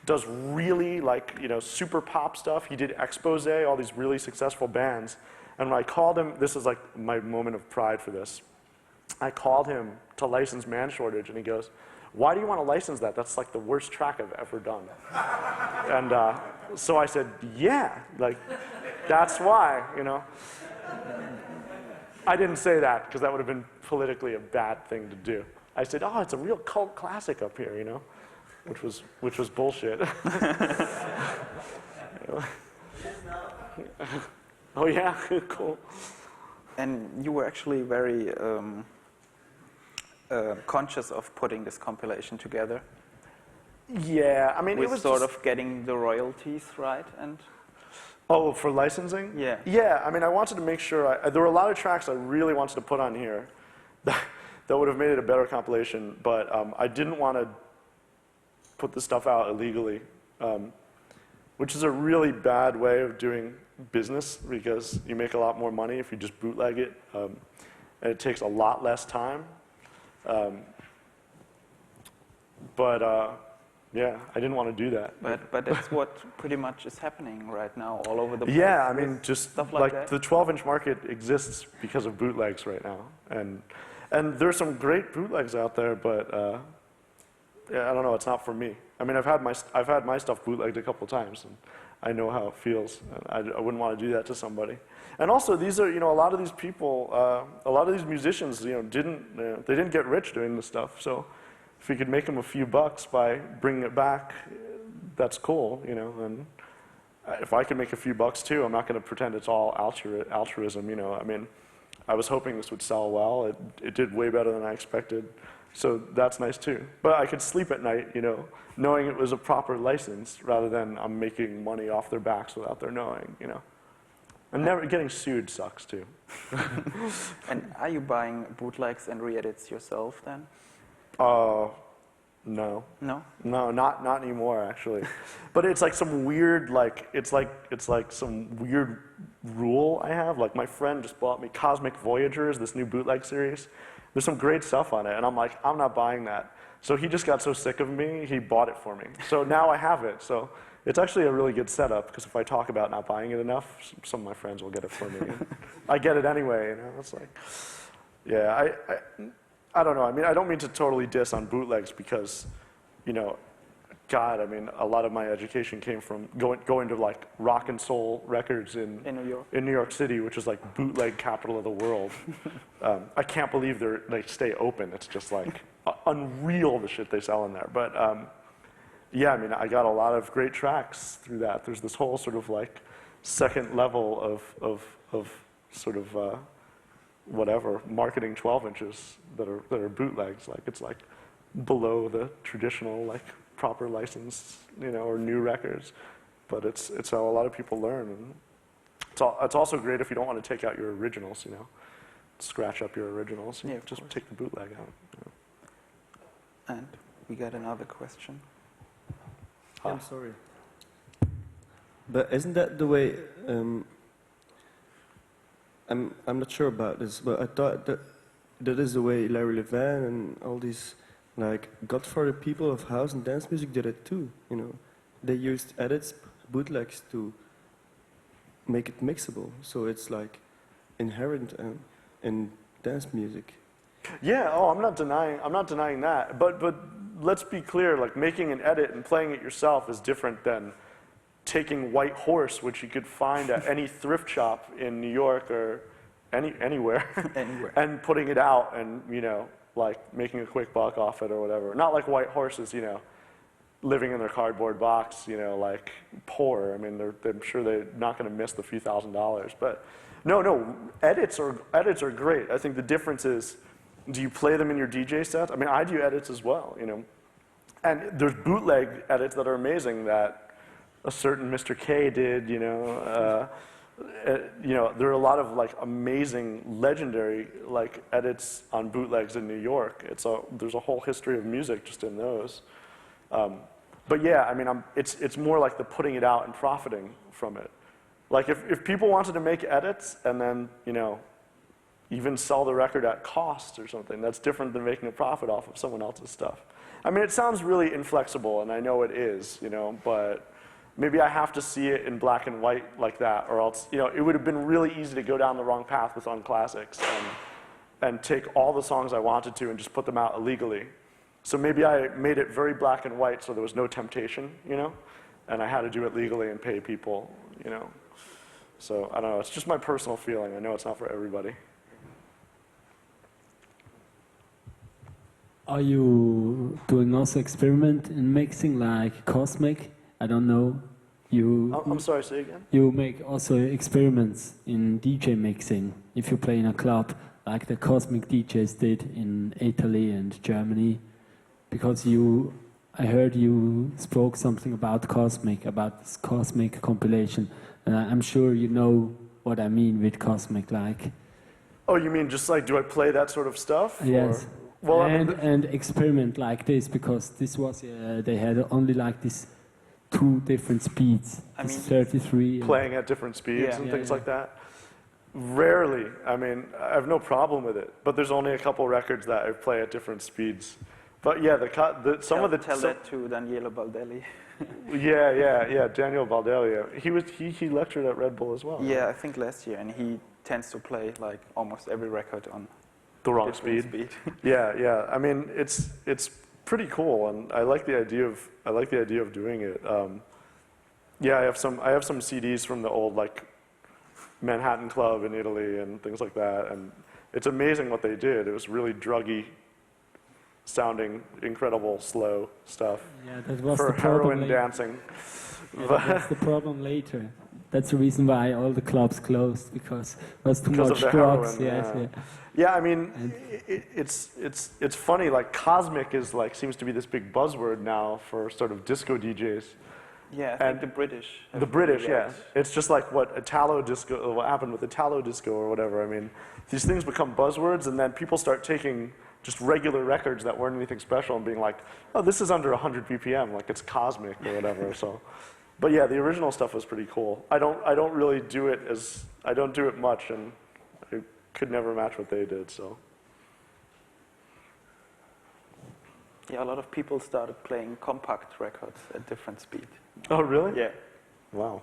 does really like, you know, super pop stuff. He did Expose, all these really successful bands. And when I called him, this is like my moment of pride for this. I called him to license Man Shortage, and he goes, why do you want to license that? That's like the worst track I've ever done. And so I said, yeah, like that's why, you know. I didn't say that because that would have been politically a bad thing to do. I said, oh, it's a real cult classic up here, you know, which was bullshit. Oh yeah, cool. And you were actually very conscious of putting this compilation together. Yeah, I mean, With it was sort just, of getting the royalties right and. oh, for licensing? Yeah. Yeah, I mean, I wanted to make sure, there were a lot of tracks I really wanted to put on here that would have made it a better compilation, but I didn't want to put the stuff out illegally, which is a really bad way of doing business because you make a lot more money if you just bootleg it, and it takes a lot less time. Yeah, I didn't want to do that. But that's what pretty much is happening right now all over the place. Yeah, I mean, just stuff like that. the 12-inch market exists because of bootlegs right now, and there's some great bootlegs out there, but yeah, I don't know, it's not for me. I mean, I've had my stuff bootlegged a couple times, and I know how it feels. And I wouldn't want to do that to somebody. And also, these are, a lot of these people, a lot of these musicians, they didn't get rich doing this stuff. So if we could make them a few bucks by bringing it back, that's cool, And if I can make a few bucks too, I'm not going to pretend it's all altruism, I mean, I was hoping this would sell well. It did way better than I expected. So that's nice too. But I could sleep at night, knowing it was a proper license rather than I'm making money off their backs without their knowing, And never getting sued sucks too. And are you buying bootlegs and re-edits yourself then? No. No? No, not anymore actually. But it's like some weird, it's like some weird rule I have. Like my friend just bought me Cosmic Voyagers, this new bootleg series. There's some great stuff on it, and I'm like, I'm not buying that. So he just got so sick of me, he bought it for me. So now I have it. So it's actually a really good setup, because if I talk about not buying it enough, some of my friends will get it for me. I get it anyway, It's like, yeah, I don't know. I mean, I don't mean to totally diss on bootlegs because, God, I mean, a lot of my education came from going to like rock and soul records in New York City, which is like bootleg capital of the world. I can't believe they stay open. It's just like unreal the shit they sell in there. But yeah, I mean, I got a lot of great tracks through that. There's this whole sort of like second level of sort of whatever marketing 12 inches that are bootlegs. Like it's like below the traditional like proper license, or new records, but it's how a lot of people learn. And it's also great if you don't want to take out your originals, scratch up your originals. Yeah, just take the bootleg out. And we got another question. I'm sorry, but isn't that the way? I'm not sure about this, but I thought that is the way Larry Levan and all these like godfather people of house and dance music did it too. They used edits, bootlegs to make it mixable, so it's like inherent in dance music. Yeah. Oh, I'm not denying that. But let's be clear. Like making an edit and playing it yourself is different than taking White Horse, which you could find at any thrift shop in New York or anywhere, and putting it out and like making a quick buck off it or whatever. Not like White Horses, living in their cardboard box, like poor. I mean, I'm sure they're not going to miss the few $1,000s. But no, edits are great. I think the difference is, do you play them in your DJ set? I mean, I do edits as well, And there's bootleg edits that are amazing that a certain Mr. K did, there are a lot of like amazing, legendary like edits on bootlegs in New York. There's a whole history of music just in those. But yeah, I mean, it's more like the putting it out and profiting from it. Like if people wanted to make edits and then even sell the record at cost or something, that's different than making a profit off of someone else's stuff. I mean, it sounds really inflexible, and I know it is, but maybe I have to see it in black and white like that, or else, it would have been really easy to go down the wrong path with Unclassics and take all the songs I wanted to and just put them out illegally. So maybe I made it very black and white so there was no temptation, and I had to do it legally and pay people, So I don't know, it's just my personal feeling. I know it's not for everybody. Are you doing also experiment in mixing like Cosmic? I don't know I'm sorry, say again? You make also experiments in DJ mixing. If you play in a club, like the Cosmic DJs did in Italy and Germany, because I heard you spoke something about this Cosmic compilation, and I'm sure you know what I mean with Cosmic, like. Oh, you mean just like, do I play that sort of stuff? Yes. Or, well, and experiment like this, because this was they had only like this 2 different speeds. I mean, 33. Playing at different speeds Yeah. and things like that. Rarely. I mean, I have no problem with it. But there's only a couple records that I play at different speeds. But yeah, tell that to Daniele Baldelli. yeah. Daniel Baldelli. He lectured at Red Bull as well. Yeah, I think last year, and he tends to play like almost every record on The wrong different speed. Yeah. I mean, it's pretty cool, and I like the idea of doing it. Yeah, I have some CDs from the old like Manhattan Club in Italy and things like that, and it's amazing what they did. It was really druggy sounding, incredible, slow stuff. Yeah, that was for the problem heroin dancing. Yeah, that's the problem later. That's the reason why all the clubs closed, because it was too much drugs. Heroin, yeah, I mean, it's funny. Like Cosmic is like seems to be this big buzzword now for sort of disco DJs. Yeah, I think the British. The British, yeah. It's just like what happened with Italo disco or whatever. I mean, these things become buzzwords, and then people start taking just regular records that weren't anything special and being like, oh, this is under 100 BPM, like it's Cosmic or whatever. So, but yeah, the original stuff was pretty cool. I don't really do it I don't do it much, and I could never match what they did. So. Yeah, a lot of people started playing compact records at different speed. Oh, really? Yeah. Wow.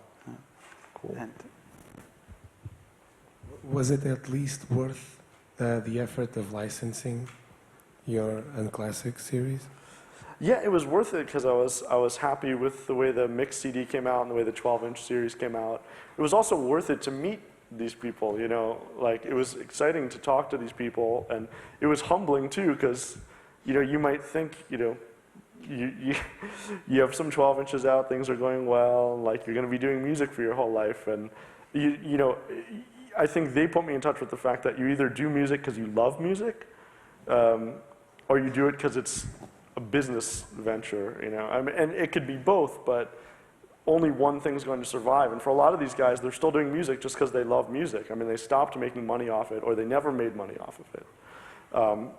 Cool. And Was it at least worth the effort of licensing your Unclassic series? Yeah, it was worth it because I was happy with the way the mix CD came out and the way the 12-inch series came out. It was also worth it to meet these people, you know, like it was exciting to talk to these people, and it was humbling too because, you know, you might think, you know, you have some 12 inches out, things are going well, like you're going to be doing music for your whole life, and you know, I think they put me in touch with the fact that you either do music because you love music, or you do it because it's a business venture, you know. I mean, and it could be both, but only one thing's going to survive. And for a lot of these guys, they're still doing music just because they love music. I mean, they stopped making money off it, or they never made money off of it.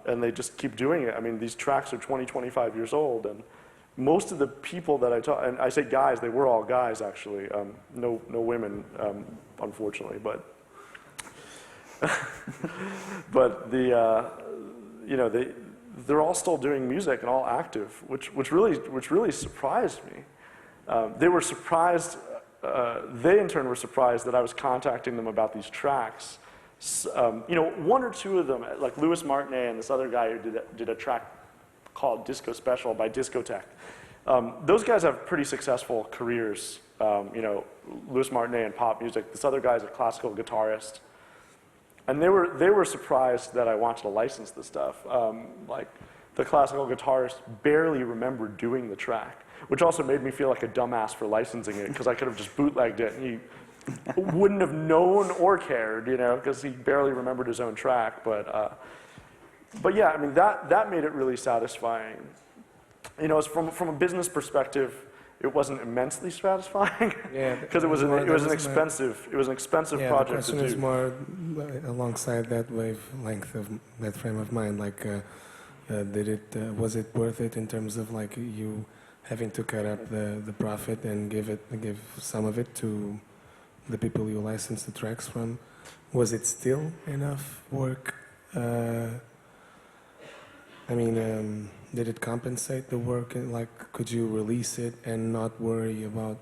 And they just keep doing it. I mean, these tracks are 20, 25 years old, and most of the people that I talk, and I say guys, they were all guys actually, no women, unfortunately, but but you know, they're all still doing music and all active, which really surprised me. They were surprised. They in turn were surprised that I was contacting them about these tracks. You know, one or two of them, like Louis Martinet and this other guy who did a track called Disco Special by Discotech. Those guys have pretty successful careers. You know, Louis Martinet in pop music. This other guy's a classical guitarist. And they were surprised that I wanted to license this stuff. Like, the classical guitarist barely remembered doing the track, which also made me feel like a dumbass for licensing it, because I could have just bootlegged it, and he wouldn't have known or cared, you know, because he barely remembered his own track. But yeah, I mean, that made it really satisfying. You know, from a business perspective, it wasn't immensely satisfying, because it was an expensive project the question to do. is more alongside that wavelength of that frame of mind. Like, was it worth it in terms of like you having to cut up the profit and give some of it to the people you license the tracks from? Was it still enough work? I mean, did it compensate the work? And like, could you release it and not worry about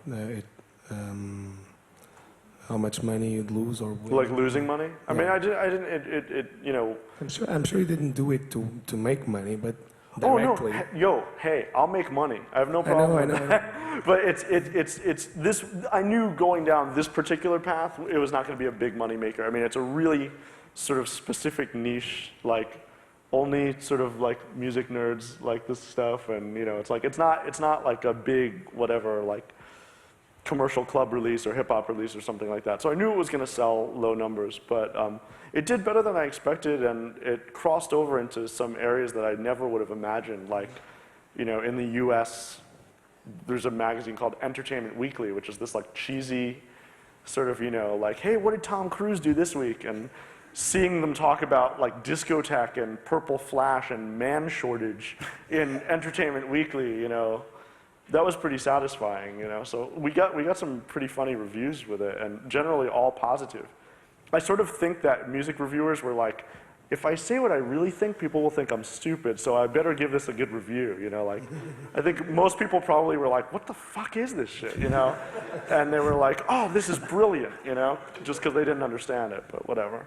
how much money you'd lose or win? Like losing money? I mean, I didn't. You know. I'm sure you didn't do it to make money, but directly. Oh no! Hey, I'll make money. I have no problem. I know. But it's this. I knew going down this particular path, it was not going to be a big money maker. I mean, it's a really sort of specific niche, like only sort of like music nerds like this stuff, and you know, it's like it's not like a big whatever like commercial club release or hip hop release or something like that. So I knew it was going to sell low numbers, but it did better than I expected, and it crossed over into some areas that I never would have imagined. Like, you know, in the US, there's a magazine called Entertainment Weekly, which is this like cheesy sort of, you know, like, hey, what did Tom Cruise do this week? And seeing them talk about like discotheque and purple flash and man shortage in Entertainment Weekly, you know, that was pretty satisfying, you know. So we got some pretty funny reviews with it, and generally all positive. I sort of think that music reviewers were like, if I say what I really think, people will think I'm stupid, so I better give this a good review, you know, like, I think most people probably were like, what the fuck is this shit, you know? And they were like, oh, this is brilliant, you know, just because they didn't understand it, but whatever.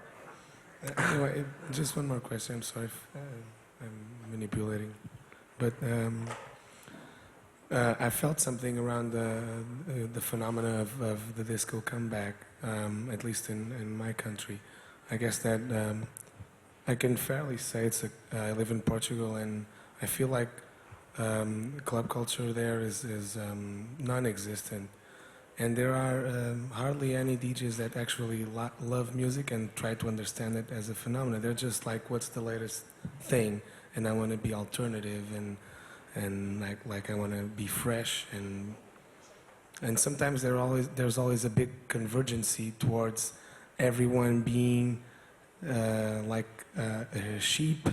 Anyway, just one more question. I'm sorry if I'm manipulating, but I felt something around the phenomena of the disco comeback, at least in my country. I guess that I can fairly say I live in Portugal, and I feel like club culture there is non-existent. And there are hardly any DJs that actually love music and try to understand it as a phenomenon. They're just like, what's the latest thing? And I want to be alternative, and like I want to be fresh, and sometimes there's always a big convergency towards everyone being like a sheep.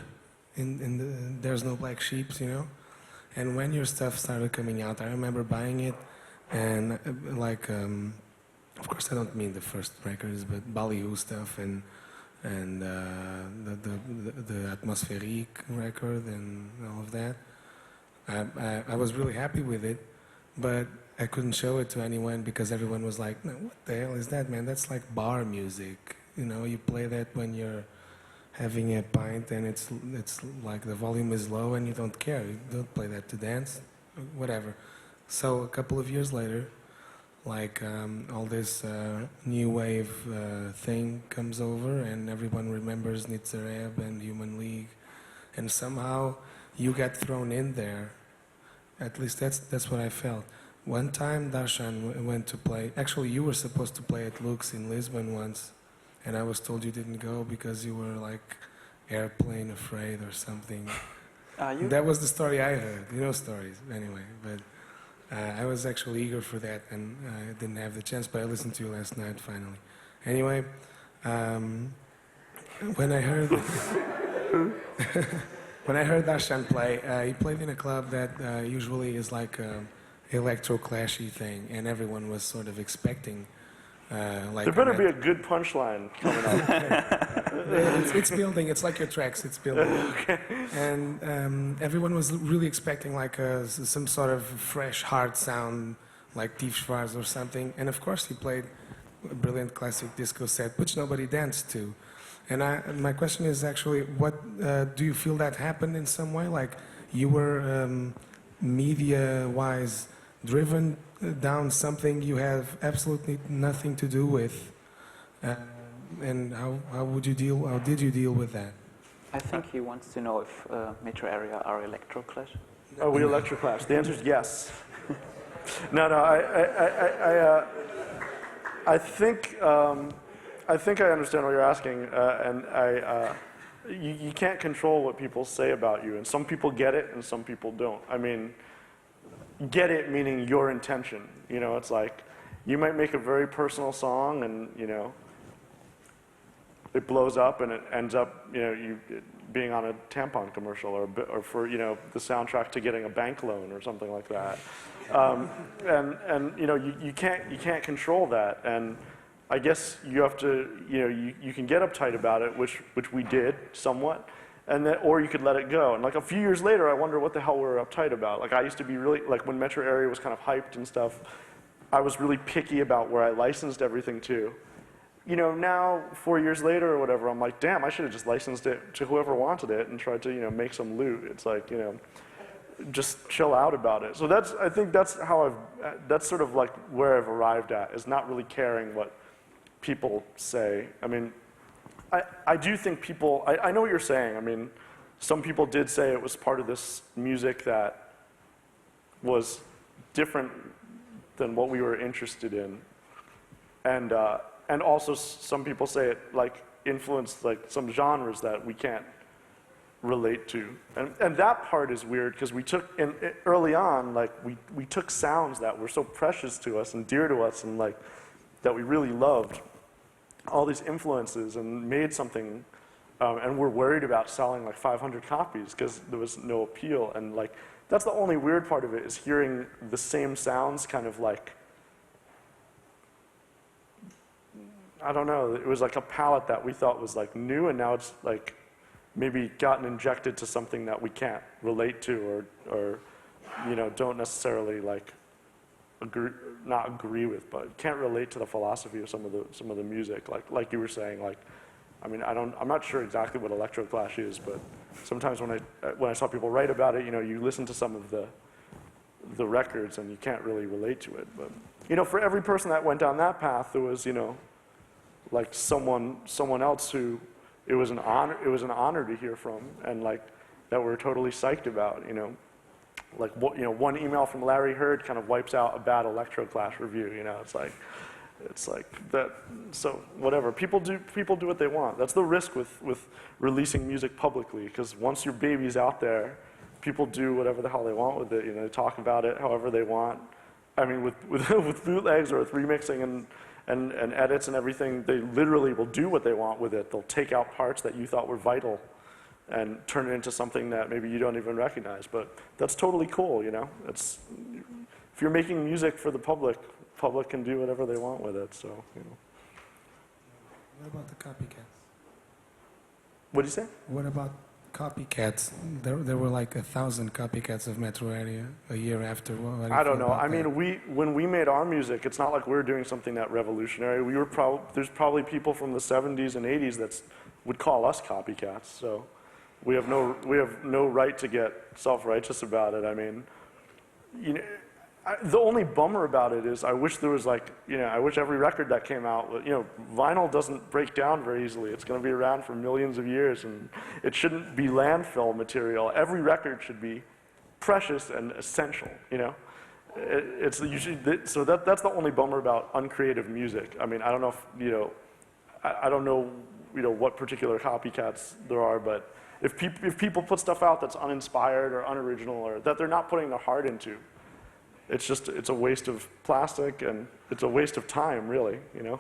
There's no black sheeps, you know. And when your stuff started coming out, I remember buying it. And like, of course, I don't mean the first records, but Ballyhoo stuff and the Atmospheric record and all of that. I was really happy with it, but I couldn't show it to anyone because everyone was like, "No, what the hell is that, man? That's like bar music. You know, you play that when you're having a pint and it's like the volume is low and you don't care. You don't play that to dance, whatever." So a couple of years later, like all this new wave thing comes over, and everyone remembers Nitzareb and Human League, and somehow you get thrown in there. At least that's what I felt. One time Darshan went to play. Actually, you were supposed to play at Luke's in Lisbon once, and I was told you didn't go because you were like airplane afraid or something. That was the story I heard. You know stories anyway, but. I was actually eager for that, and I didn't have the chance, but I listened to you last night finally. Anyway, when I heard Darshan play, he played in a club that usually is like an electro-clashy thing, and everyone was sort of expecting. Like there better be a good punchline coming up. It's building. It's like your tracks. It's building. Okay. And everyone was really expecting like some sort of fresh, hard sound, like Tief Schwarz or something. And of course, he played a brilliant classic disco set, which nobody danced to. And my question is actually, what do you feel that happened in some way? Like you were media-wise driven down something you have absolutely nothing to do with, and how did you deal with that? I think he wants to know if metro area are electroclash. Are we electroclash? The answer is yes. No, I think I understand what you're asking, and you can't control what people say about you, and some people get it and some people don't. I mean, get it meaning your intention. You know, it's like you might make a very personal song, and you know, it blows up, and it ends up, you know, you being on a tampon commercial, or for, you know, the soundtrack to getting a bank loan or something like that. And you know, you can't control that, and I guess you have to, you know, you can get uptight about it, which we did somewhat. And then, or you could let it go. And like a few years later, I wonder what the hell we were uptight about. Like I used to be really, like when Metro Area was kind of hyped and stuff, I was really picky about where I licensed everything to. You know, now 4 years later or whatever, I'm like, damn, I should have just licensed it to whoever wanted it and tried to, you know, make some loot. It's like, you know, just chill out about it. So I think that's how that's sort of like where I've arrived at, is not really caring what people say. I mean, I do think people, I know what you're saying. I mean, some people did say it was part of this music that was different than what we were interested in. And also some people say it like influenced like some genres that we can't relate to. And that part is weird because we took, early on, like we took sounds that were so precious to us and dear to us and like that we really loved, all these influences, and made something, and we're worried about selling like 500 copies because there was no appeal. And like, that's the only weird part of it, is hearing the same sounds kind of like, I don't know, it was like a palette that we thought was like new, and now it's like maybe gotten injected to something that we can't relate to, or you know, don't necessarily like not agree with, but can't relate to the philosophy of some of the music. Like you were saying, like, I mean, I'm not sure exactly what electroclash is, but sometimes when I saw people write about it, you know, you listen to some of the records and you can't really relate to it. But you know, for every person that went down that path, there was, you know, like someone else who it was an honor to hear from, and like that we're totally psyched about, you know. Like, you know, one email from Larry Hurd kind of wipes out a bad electroclash review, you know. It's like that. So whatever, people do what they want. That's the risk with releasing music publicly, because once your baby's out there, people do whatever the hell they want with it. You know, they talk about it however they want. I mean, with bootlegs or with remixing and edits and everything, they literally will do what they want with it. They'll take out parts that you thought were vital and turn it into something that maybe you don't even recognize. But that's totally cool, you know? If you're making music for the public can do whatever they want with it, so, you know. What about the copycats? What do you say? What about copycats? There were like 1,000 copycats of Metro Area a year after. I don't know. I mean, when we made our music, it's not like we were doing something that revolutionary. There's probably people from the 70s and 80s that would call us copycats, so. We have no right to get self-righteous about it. I mean, you know, the only bummer about it is I wish there was like, you know, I wish every record that came out, you know, vinyl doesn't break down very easily. It's going to be around for millions of years, and it shouldn't be landfill material. Every record should be precious and essential, you know. So that's the only bummer about uncreative music. I mean, I don't know if, you know, I don't know, you know, what particular copycats there are, but if people put stuff out that's uninspired or unoriginal, or that they're not putting their heart into, it's a waste of plastic, and it's a waste of time, really, you know.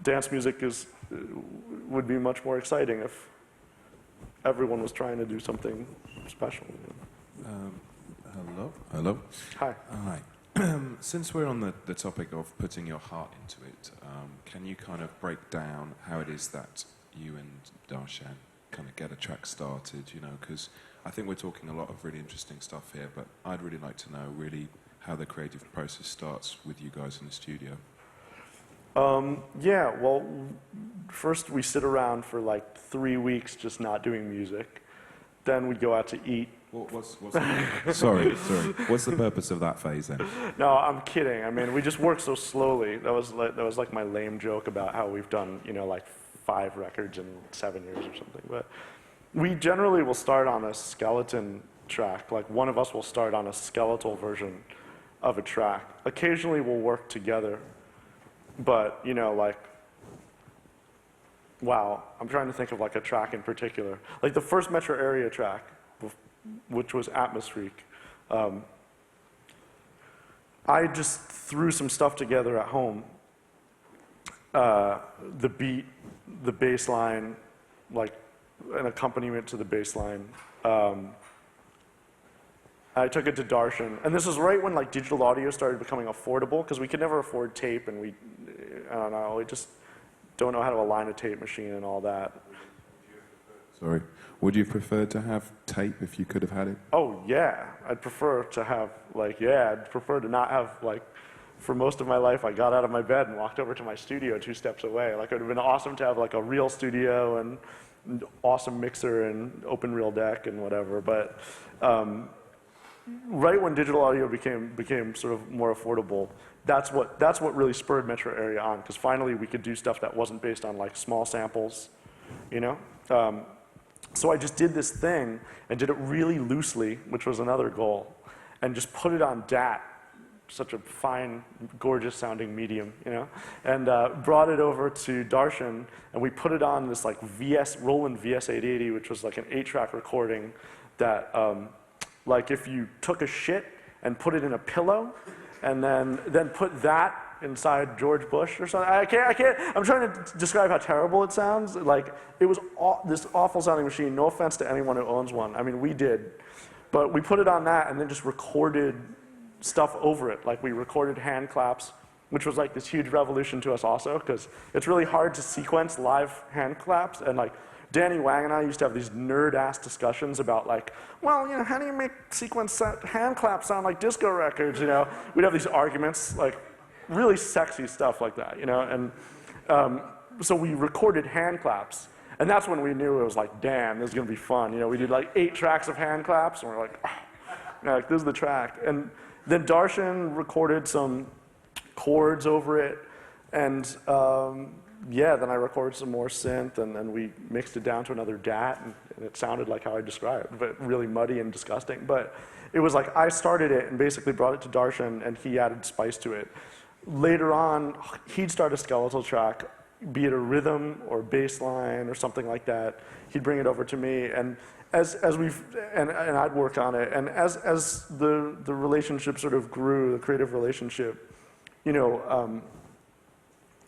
Dance music would be much more exciting if everyone was trying to do something special. Hello. Hi. Hi. Since we're on the topic of putting your heart into it, can you kind of break down how it is that you and Darshan kind of get a track started, you know, because I think we're talking a lot of really interesting stuff here, but I'd really like to know really how the creative process starts with you guys in the studio. Yeah, well, first we sit around for like 3 weeks just not doing music. Then we'd go out to eat. Sorry. What's the purpose of that phase then? No, I'm kidding. I mean, we just work so slowly. That was like my lame joke about how we've done, you know, like 5 records in 7 years or something. But we generally will start on a skeleton track. Like, one of us will start on a skeletal version of a track. Occasionally we'll work together, but, you know, like, wow, I'm trying to think of like a track in particular. Like the first Metro Area track, which was Atmospheric, I just threw some stuff together at home. The beat, the bass line, like an accompaniment to the bass line. I took it to Darshan, and this was right when like digital audio started becoming affordable, because we could never afford tape, and I don't know, we just don't know how to align a tape machine and all that. Sorry. Would you prefer to have tape if you could have had it? Oh, yeah. I'd prefer to have, like, yeah, I'd prefer to not have, like, for most of my life, I got out of my bed and walked over to my studio 2 steps away. Like, it would have been awesome to have, like, a real studio and awesome mixer and open reel deck and whatever. But right when digital audio became sort of more affordable, that's what really spurred Metro Area on, because finally we could do stuff that wasn't based on, like, small samples, you know? So I just did this thing and did it really loosely, which was another goal, and just put it on DAT such a fine, gorgeous sounding medium, you know, and brought it over to Darshan, and we put it on this like Roland VS880, which was like an 8-track recording that, like if you took a shit and put it in a pillow, and then put that inside George Bush or something. I can't, I'm trying to describe how terrible it sounds. Like, it was this awful sounding machine, no offense to anyone who owns one. I mean, we did. But we put it on that and then just recorded stuff over it. Like, we recorded hand claps, which was like this huge revolution to us also, because it's really hard to sequence live hand claps. And like, Danny Wang and I used to have these nerd-ass discussions about like, well, you know, how do you make sequence hand claps sound like disco records, you know? We'd have these arguments, like really sexy stuff like that, you know? And so we recorded hand claps, and that's when we knew it was like, damn, this is gonna be fun. You know, we did like 8 tracks of hand claps, and we're like, oh, you know, like, this is the track. And then Darshan recorded some chords over it, and yeah, then I recorded some more synth, and then we mixed it down to another DAT, and it sounded like how I described, but really muddy and disgusting. But it was like I started it and basically brought it to Darshan, and he added spice to it. Later on, he'd start a skeletal track, be it a rhythm or bass line or something like that. He'd bring it over to me, and as we've, and I'd work on it. And as the relationship sort of grew, the creative relationship, you know,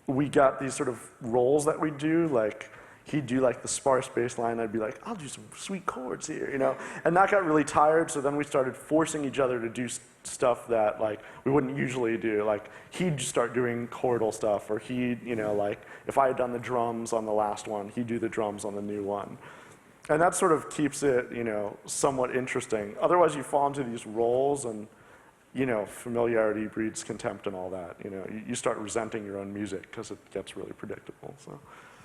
we got these sort of roles that we do, like he'd do like the sparse bass line, I'd be like, I'll do some sweet chords here, you know? And that got really tired, so then we started forcing each other to do stuff that like we wouldn't usually do. Like he'd just start doing chordal stuff, or he'd, you know, like if I had done the drums on the last one, he'd do the drums on the new one. And that sort of keeps it, you know, somewhat interesting. Otherwise you fall into these roles, and you know, familiarity breeds contempt and all that. You know, you start resenting your own music because it gets really predictable. So,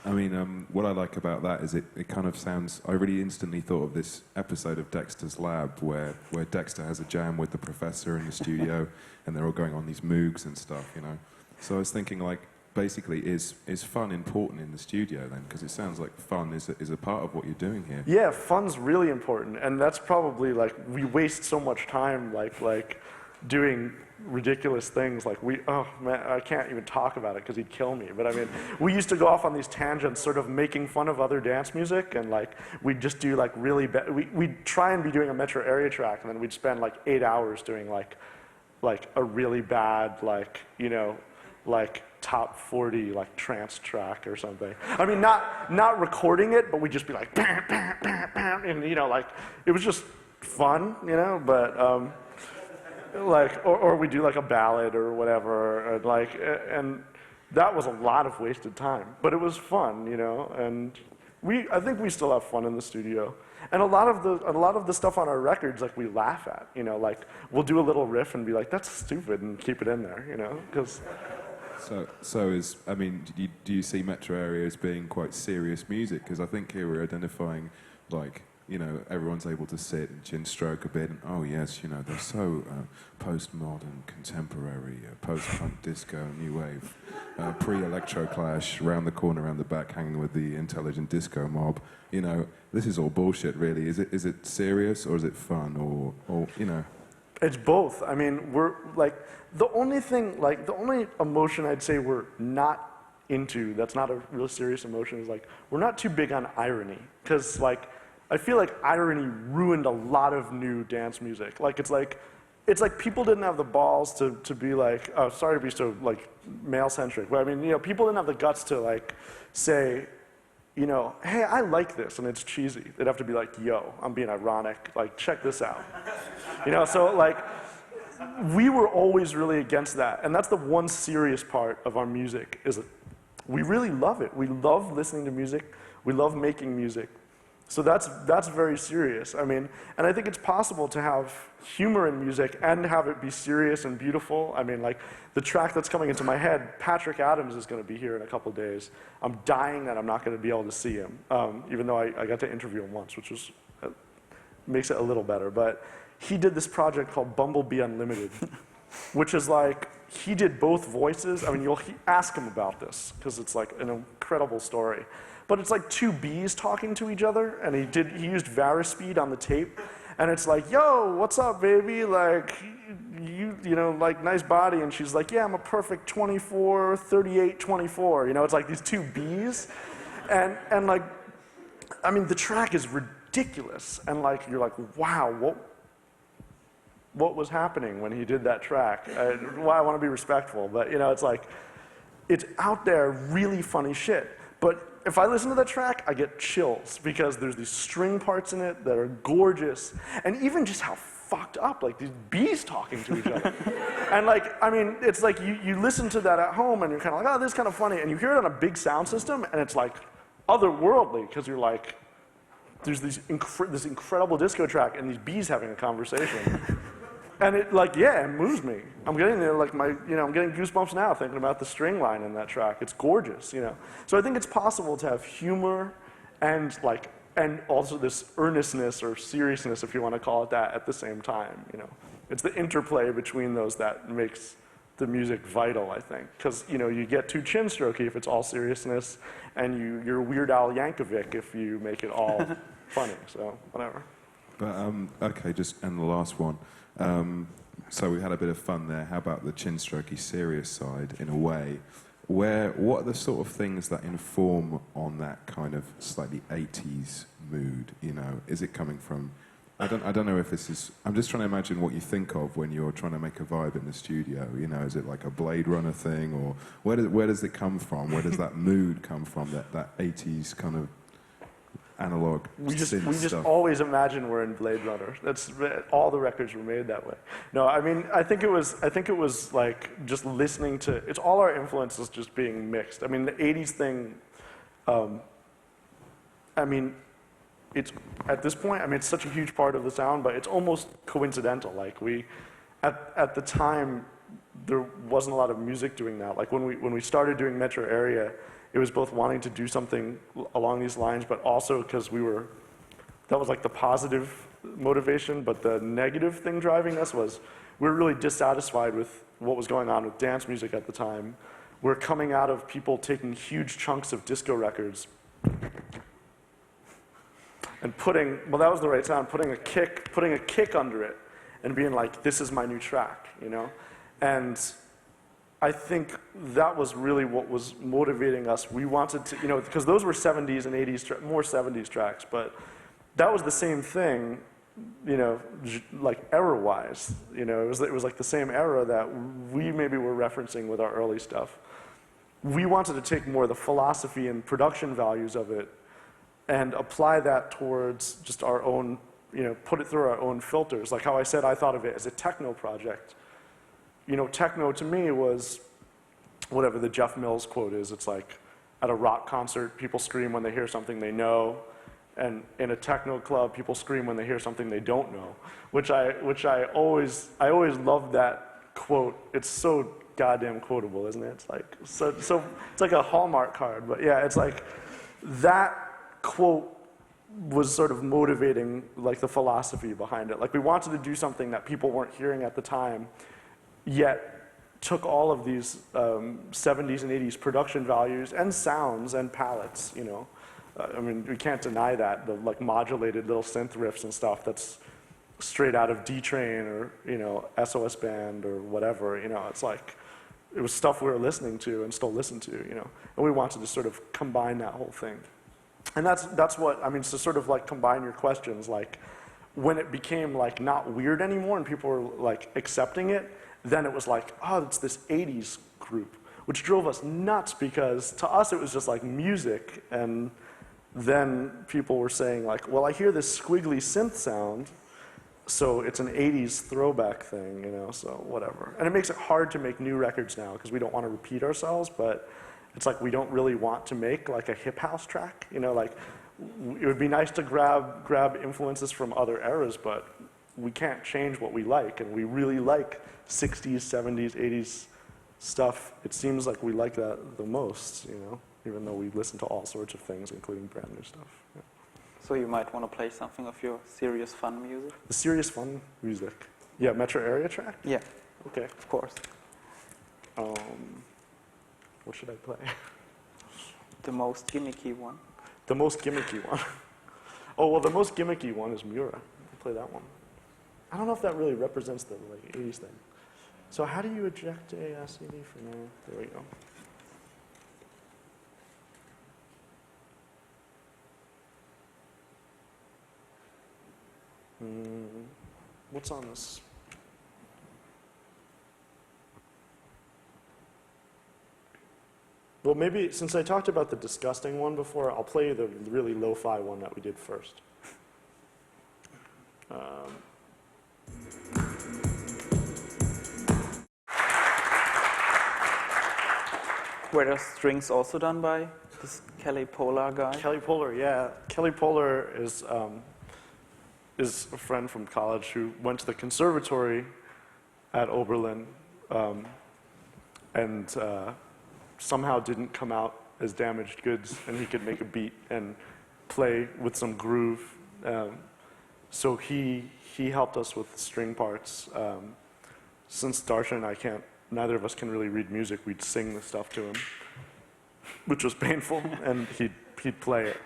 I mean, what I like about that is it kind of sounds. I really instantly thought of this episode of Dexter's Lab where Dexter has a jam with the professor in the studio, and they're all going on these moogs and stuff. You know, so I was thinking like, basically, is fun important in the studio then? Because it sounds like fun is a part of what you're doing here. yeah, fun's really important, and that's probably like we waste so much time like doing ridiculous things. Like oh man, I can't even talk about it because he'd kill me. But I mean, we used to go off on these tangents, sort of making fun of other dance music, and like we'd just do like really bad. We'd try and be doing a metro area track, and then we'd spend like 8 hours doing like a really bad, like, you know, like top 40 like trance track or something. I mean, not recording it, but we'd just be like bam, bam, bam, bam, and you know, like it was just fun, you know. But like, or we do like a ballad or whatever, and that was a lot of wasted time, but it was fun, you know. And I think we still have fun in the studio, and a lot of the stuff on our records, like we laugh at, you know, like we'll do a little riff and be like, that's stupid, and keep it in there, you know, because. I mean, do you see metro area as being quite serious music? Because I think here we're identifying, like, you know, everyone's able to sit and chin stroke a bit, and oh yes, you know, they're so postmodern, contemporary, post-punk disco, new wave, pre-electro clash, round the corner, round the back, hanging with the intelligent disco mob. You know, this is all bullshit, really. Is it serious, or is it fun, or you know? It's both. I mean, we're like, the only emotion I'd say we're not into, that's not a real serious emotion, is like, we're not too big on irony. Because like, I feel like irony ruined a lot of new dance music. Like, it's like people didn't have the balls to be like, oh, sorry to be so like male-centric, but I mean, you know, people didn't have the guts to like say, you know, hey, I like this, and it's cheesy. They'd have to be like, yo, I'm being ironic, like, check this out. You know, so like, we were always really against that, and that's the one serious part of our music, is that we really love it. We love listening to music, we love making music. So that's very serious. I mean, and I think it's possible to have humor in music and have it be serious and beautiful. I mean, like, the track that's coming into my head, Patrick Adams is going to be here in a couple days. I'm dying that I'm not going to be able to see him, even though I got to interview him once, which was makes it a little better. But he did this project called Bumblebee Unlimited, which is like, he did both voices. I mean, you'll ask him about this, because it's like an incredible story. But it's like 2 bees talking to each other, and he used varispeed on the tape, And it's like, yo, what's up, baby? Like, you know, like, nice body. And she's like, yeah, I'm a perfect 24, 38, 24. You know, it's like these two Bs. And like, I mean, the track is ridiculous. And like, you're like, wow, what was happening when he did that track? Why I want to be respectful, but you know, it's like, it's out there, really funny shit. But if I listen to the track, I get chills because there's these string parts in it that are gorgeous. And even just how fucked up, like these bees talking to each other. And like, I mean, it's like you listen to that at home and you're kind of like, oh, this is kind of funny. And you hear it on a big sound system and it's like otherworldly because you're like, there's this incredible disco track and these bees having a conversation. And it like, yeah, it moves me. I'm getting there, like I'm getting goosebumps now thinking about the string line in that track. It's gorgeous, you know. So I think it's possible to have humor and also this earnestness or seriousness, if you want to call it that, at the same time, you know. It's the interplay between those that makes the music vital, I think. Because, you know, you get too chin strokey if it's all seriousness, and you're Weird Al Yankovic if you make it all funny, so whatever. But, okay, and the last one. So we had a bit of fun there. How about the chin strokey serious side, in a way? What are the sort of things that inform on that kind of slightly 80s mood, you know? Is it coming from, I don't know if this is, I'm just trying to imagine what you think of when you're trying to make a vibe in the studio, you know? Is it like a Blade Runner thing, or where does it come from? Where does that mood come from, that 80s kind of analog we just stuff? always imagine we're in Blade Runner. That's all the records were made that way. No, I mean, I think it was like just listening to, it's all our influences just being mixed. I mean, the 80s thing, I mean, it's, at this point, I mean, it's such a huge part of the sound, but it's almost coincidental. Like at the time, there wasn't a lot of music doing that. Like when we started doing Metro Area, it was both wanting to do something along these lines, but also because that was like the positive motivation, but the negative thing driving us was we were really dissatisfied with what was going on with dance music at the time. We're coming out of people taking huge chunks of disco records and that was the right sound, putting a kick under it and being like, this is my new track, you know? And I think that was really what was motivating us. We wanted to, you know, because those were 70s and 80s, more 70s tracks, but that was the same thing, you know, like era-wise. You know, it was like the same era that we maybe were referencing with our early stuff. We wanted to take more of the philosophy and production values of it and apply that towards just our own, you know, put it through our own filters. Like how I said I thought of it as a techno project. You know, techno to me was whatever the Jeff Mills quote is. It's like, at a rock concert, people scream when they hear something they know, and in a techno club, people scream when they hear something they don't know. Which I always loved that quote. It's so goddamn quotable, isn't it? It's like so it's like a Hallmark card. But yeah, it's like that quote was sort of motivating like the philosophy behind it. Like we wanted to do something that people weren't hearing at the time, yet took all of these 70s and 80s production values and sounds and palettes, you know. I mean, we can't deny that, the like modulated little synth riffs and stuff that's straight out of D-Train or, you know, SOS Band or whatever, you know. It's like, it was stuff we were listening to and still listen to, you know. And we wanted to sort of combine that whole thing. And that's what, I mean, to sort of like combine your questions, like when it became like not weird anymore and people were like accepting it, then it was like, oh, it's this 80s group, which drove us nuts because to us it was just like music. And then people were saying like, well, I hear this squiggly synth sound, so it's an 80s throwback thing, you know, so whatever. And it makes it hard to make new records now because we don't want to repeat ourselves, but it's like we don't really want to make like a hip house track, you know, like it would be nice to grab influences from other eras, but we can't change what we like, and we really like 60s, 70s, 80s stuff. It seems like we like that the most, you know, even though we listen to all sorts of things, including brand new stuff. Yeah. So you might want to play something of your serious fun music? The serious fun music. Yeah, Metro Area track? Yeah. Okay. Of course. What should I play? The most gimmicky one. The most gimmicky one. Oh, well, the most gimmicky one is Mura. I'll play that one. I don't know if that really represents the like 80s thing. So how do you eject a CD from there? There we go. What's on this? Well, maybe since I talked about the disgusting one before, I'll play the really lo-fi one that we did first. Were the strings also done by this Kelly Polar guy? Kelly Polar, yeah. Kelly Polar is a friend from college who went to the conservatory at Oberlin and somehow didn't come out as damaged goods, and he could make a beat and play with some groove. So he helped us with string parts. Since Darshan and I neither of us can really read music, we'd sing the stuff to him, which was painful, and he'd play it.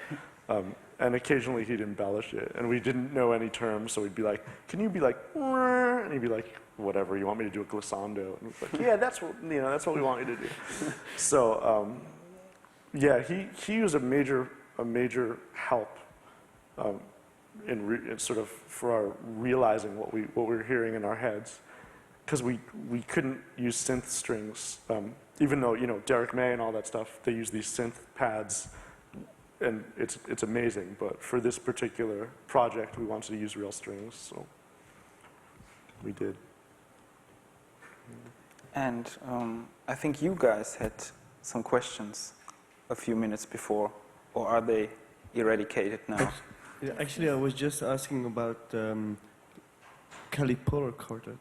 And occasionally he'd embellish it, and we didn't know any terms, so we'd be like, "Can you be like?" And he'd be like, "Whatever, you want me to do a glissando?" And we'd be like, "Yeah, that's what we want you to do." So yeah, he was a major help in sort of for our realizing what we were hearing in our heads, because we couldn't use synth strings, even though Derek May and all that stuff, they use these synth pads. And it's amazing, but for this particular project, we wanted to use real strings, so we did. And I think you guys had some questions a few minutes before, or are they eradicated now? Yeah, actually, I was just asking about Kelly Polar quartet.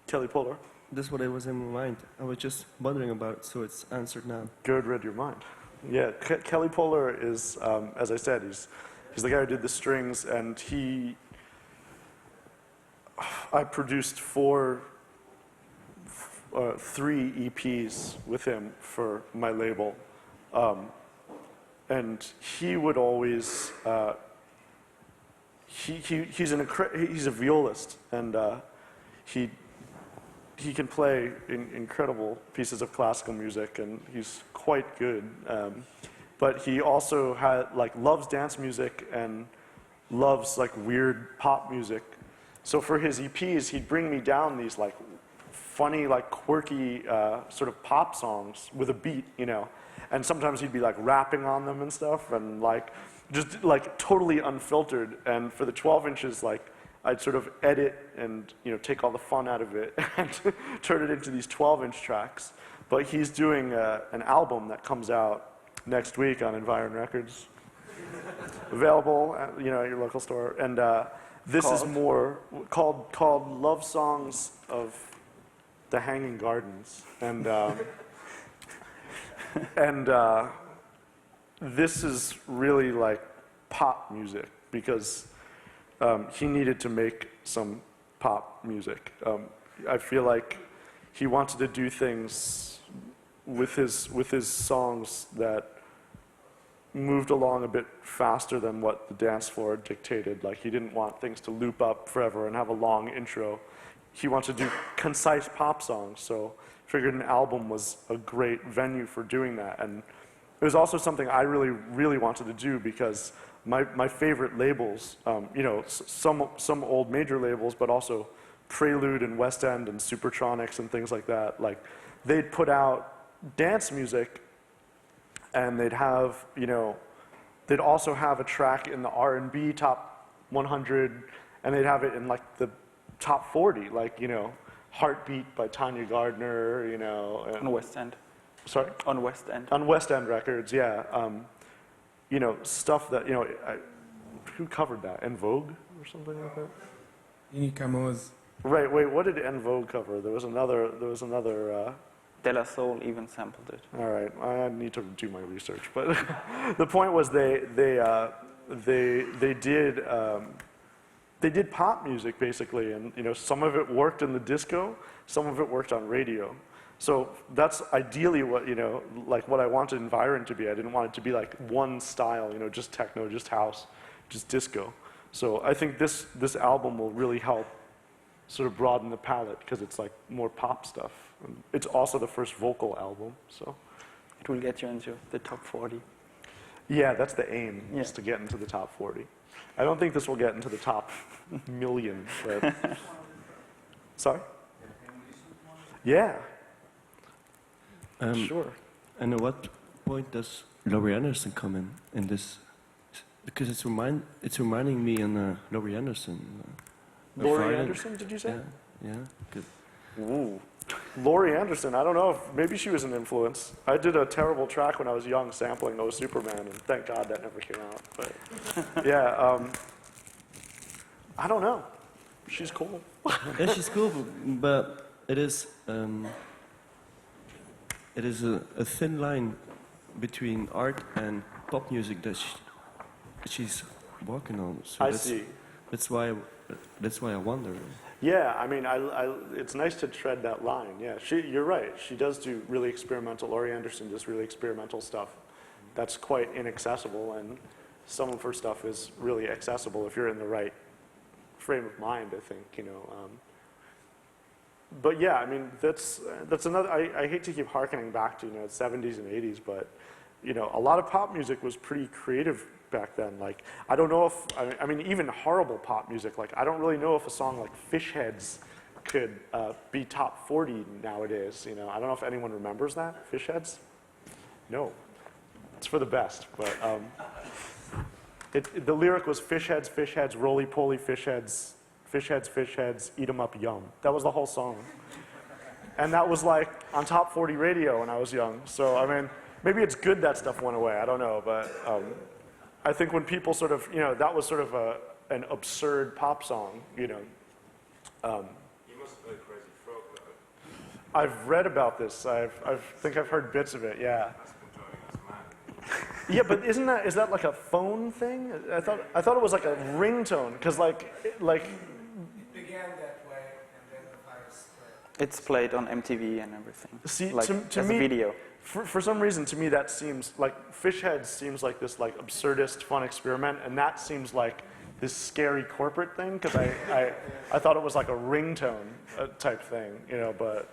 Kelly Polar. That's what I was in my mind. I was just wondering about it, so it's answered now. Good, read your mind. Yeah, Kelly Polar is, as I said, he's the guy who did the strings, and I produced 3 EPs with him for my label, and he would always, he's a violist, and he can play incredible pieces of classical music, and he's quite good. But he also loves dance music and loves weird pop music. So for his EPs, he'd bring me down these funny, quirky sort of pop songs with a beat, And sometimes he'd be rapping on them and stuff, and just totally unfiltered. And for the 12 inches, I'd sort of edit and take all the fun out of it and turn it into these 12-inch tracks. But he's doing an album that comes out next week on Environ Records, available at, at your local store. And this is more called "Love Songs of the Hanging Gardens," and this is really pop music because. He needed to make some pop music. I feel like he wanted to do things with his songs that moved along a bit faster than what the dance floor dictated. He didn't want things to loop up forever and have a long intro. He wanted to do concise pop songs, so I figured an album was a great venue for doing that. And it was also something I really, really wanted to do because my favorite labels, some old major labels, but also Prelude and West End and Supertronics and things like that, they'd put out dance music, and they'd have, they'd also have a track in the R&B top 100, and they'd have it in the top 40, Heartbeat by Tanya Gardner, On West End. Sorry? On West End. On West End Records, yeah. Stuff that, who covered that? En Vogue or something like that? Inikamo's. Right, wait, what did En Vogue cover? There was another, De La Soul even sampled it. all right, I need to do my research, but the point was they did pop music basically, and some of it worked in the disco, some of it worked on radio. So that's ideally what, what I wanted Environ to be. I didn't want it to be one style, just techno, just house, just disco. So I think this album will really help sort of broaden the palette because it's like more pop stuff. And it's also the first vocal album, so. It will get you into the top 40. Yeah, that's the aim, Yeah. is to get into the top 40. I don't think this will get into the top million, but. Sorry? Yeah. Sure. And at what point does Laurie Anderson come in this? Because it's reminding me of Laurie Anderson. Laurie Friday- Anderson, did you say? Yeah. Good. Ooh. Laurie Anderson, I don't know if, maybe she was an influence. I did a terrible track when I was young sampling Oh Superman, and thank God that never came out. But yeah, I don't know. She's cool. Yeah, she's cool, but it is a thin line between art and pop music that she's walking on. So I see. That's why I wonder. Yeah, I mean, it's nice to tread that line. Yeah, you're right. She does do really experimental. Laurie Anderson does really experimental stuff that's quite inaccessible, and some of her stuff is really accessible if you're in the right frame of mind, I think, you know. But yeah, I mean, that's another, I hate to keep hearkening back to, you know, 70s and 80s, but, you know, a lot of pop music was pretty creative back then. Like, I don't know if, I mean, even horrible pop music, like, I don't really know if a song like Fish Heads could be top 40 nowadays, you know. I don't know if anyone remembers that, Fish Heads? No. It's for the best, but the lyric was fish heads, roly-poly fish heads, eat 'em up yum. That was the whole song. And that was like on top 40 radio when I was young. So, I mean, maybe it's good that stuff went away, I don't know, but I think when people sort of, you know, that was sort of an absurd pop song, you know. You must have played Crazy Frog, though. I've read about this. I think I've heard bits of it, yeah. That's been driving us mad. Yeah, but is that like a phone thing? I thought it was like a ringtone, because like It began that way, and then the virus spread. It's played on MTV and everything. See, like, to as me, a video. For some reason, to me, that seems like Fish Heads seems like this like absurdist fun experiment, and that seems like this scary corporate thing, because I thought it was like a ringtone type thing, you know, but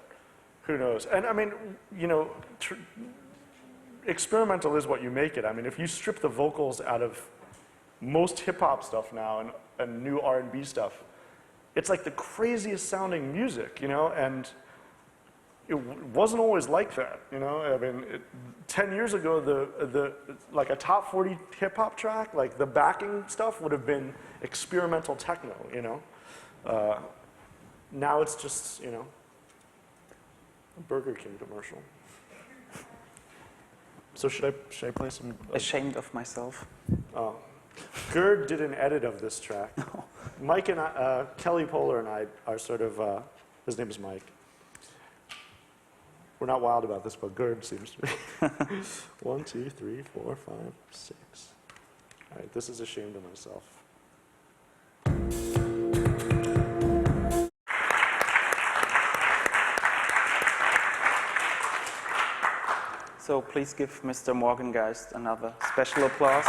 who knows? And I mean, you know, experimental is what you make it. I mean, if you strip the vocals out of most hip-hop stuff now and new R&B stuff, it's like the craziest sounding music, you know, and it wasn't always like that, you know. I mean, 10 years ago, the like a top 40 hip-hop track, like the backing stuff would have been experimental techno, you know. Now it's just, you know, a Burger King commercial. So should I play some? Ashamed of myself. Oh. Gerd did an edit of this track. Mike and I, Kelly Poehler and I are sort of, his name is Mike. We're not wild about this, but Gerd seems to be. 1, 2, 3, 4, 5, 6. All right, this is Ashamed of Myself. So please give Mr. Morgan Geist another special applause.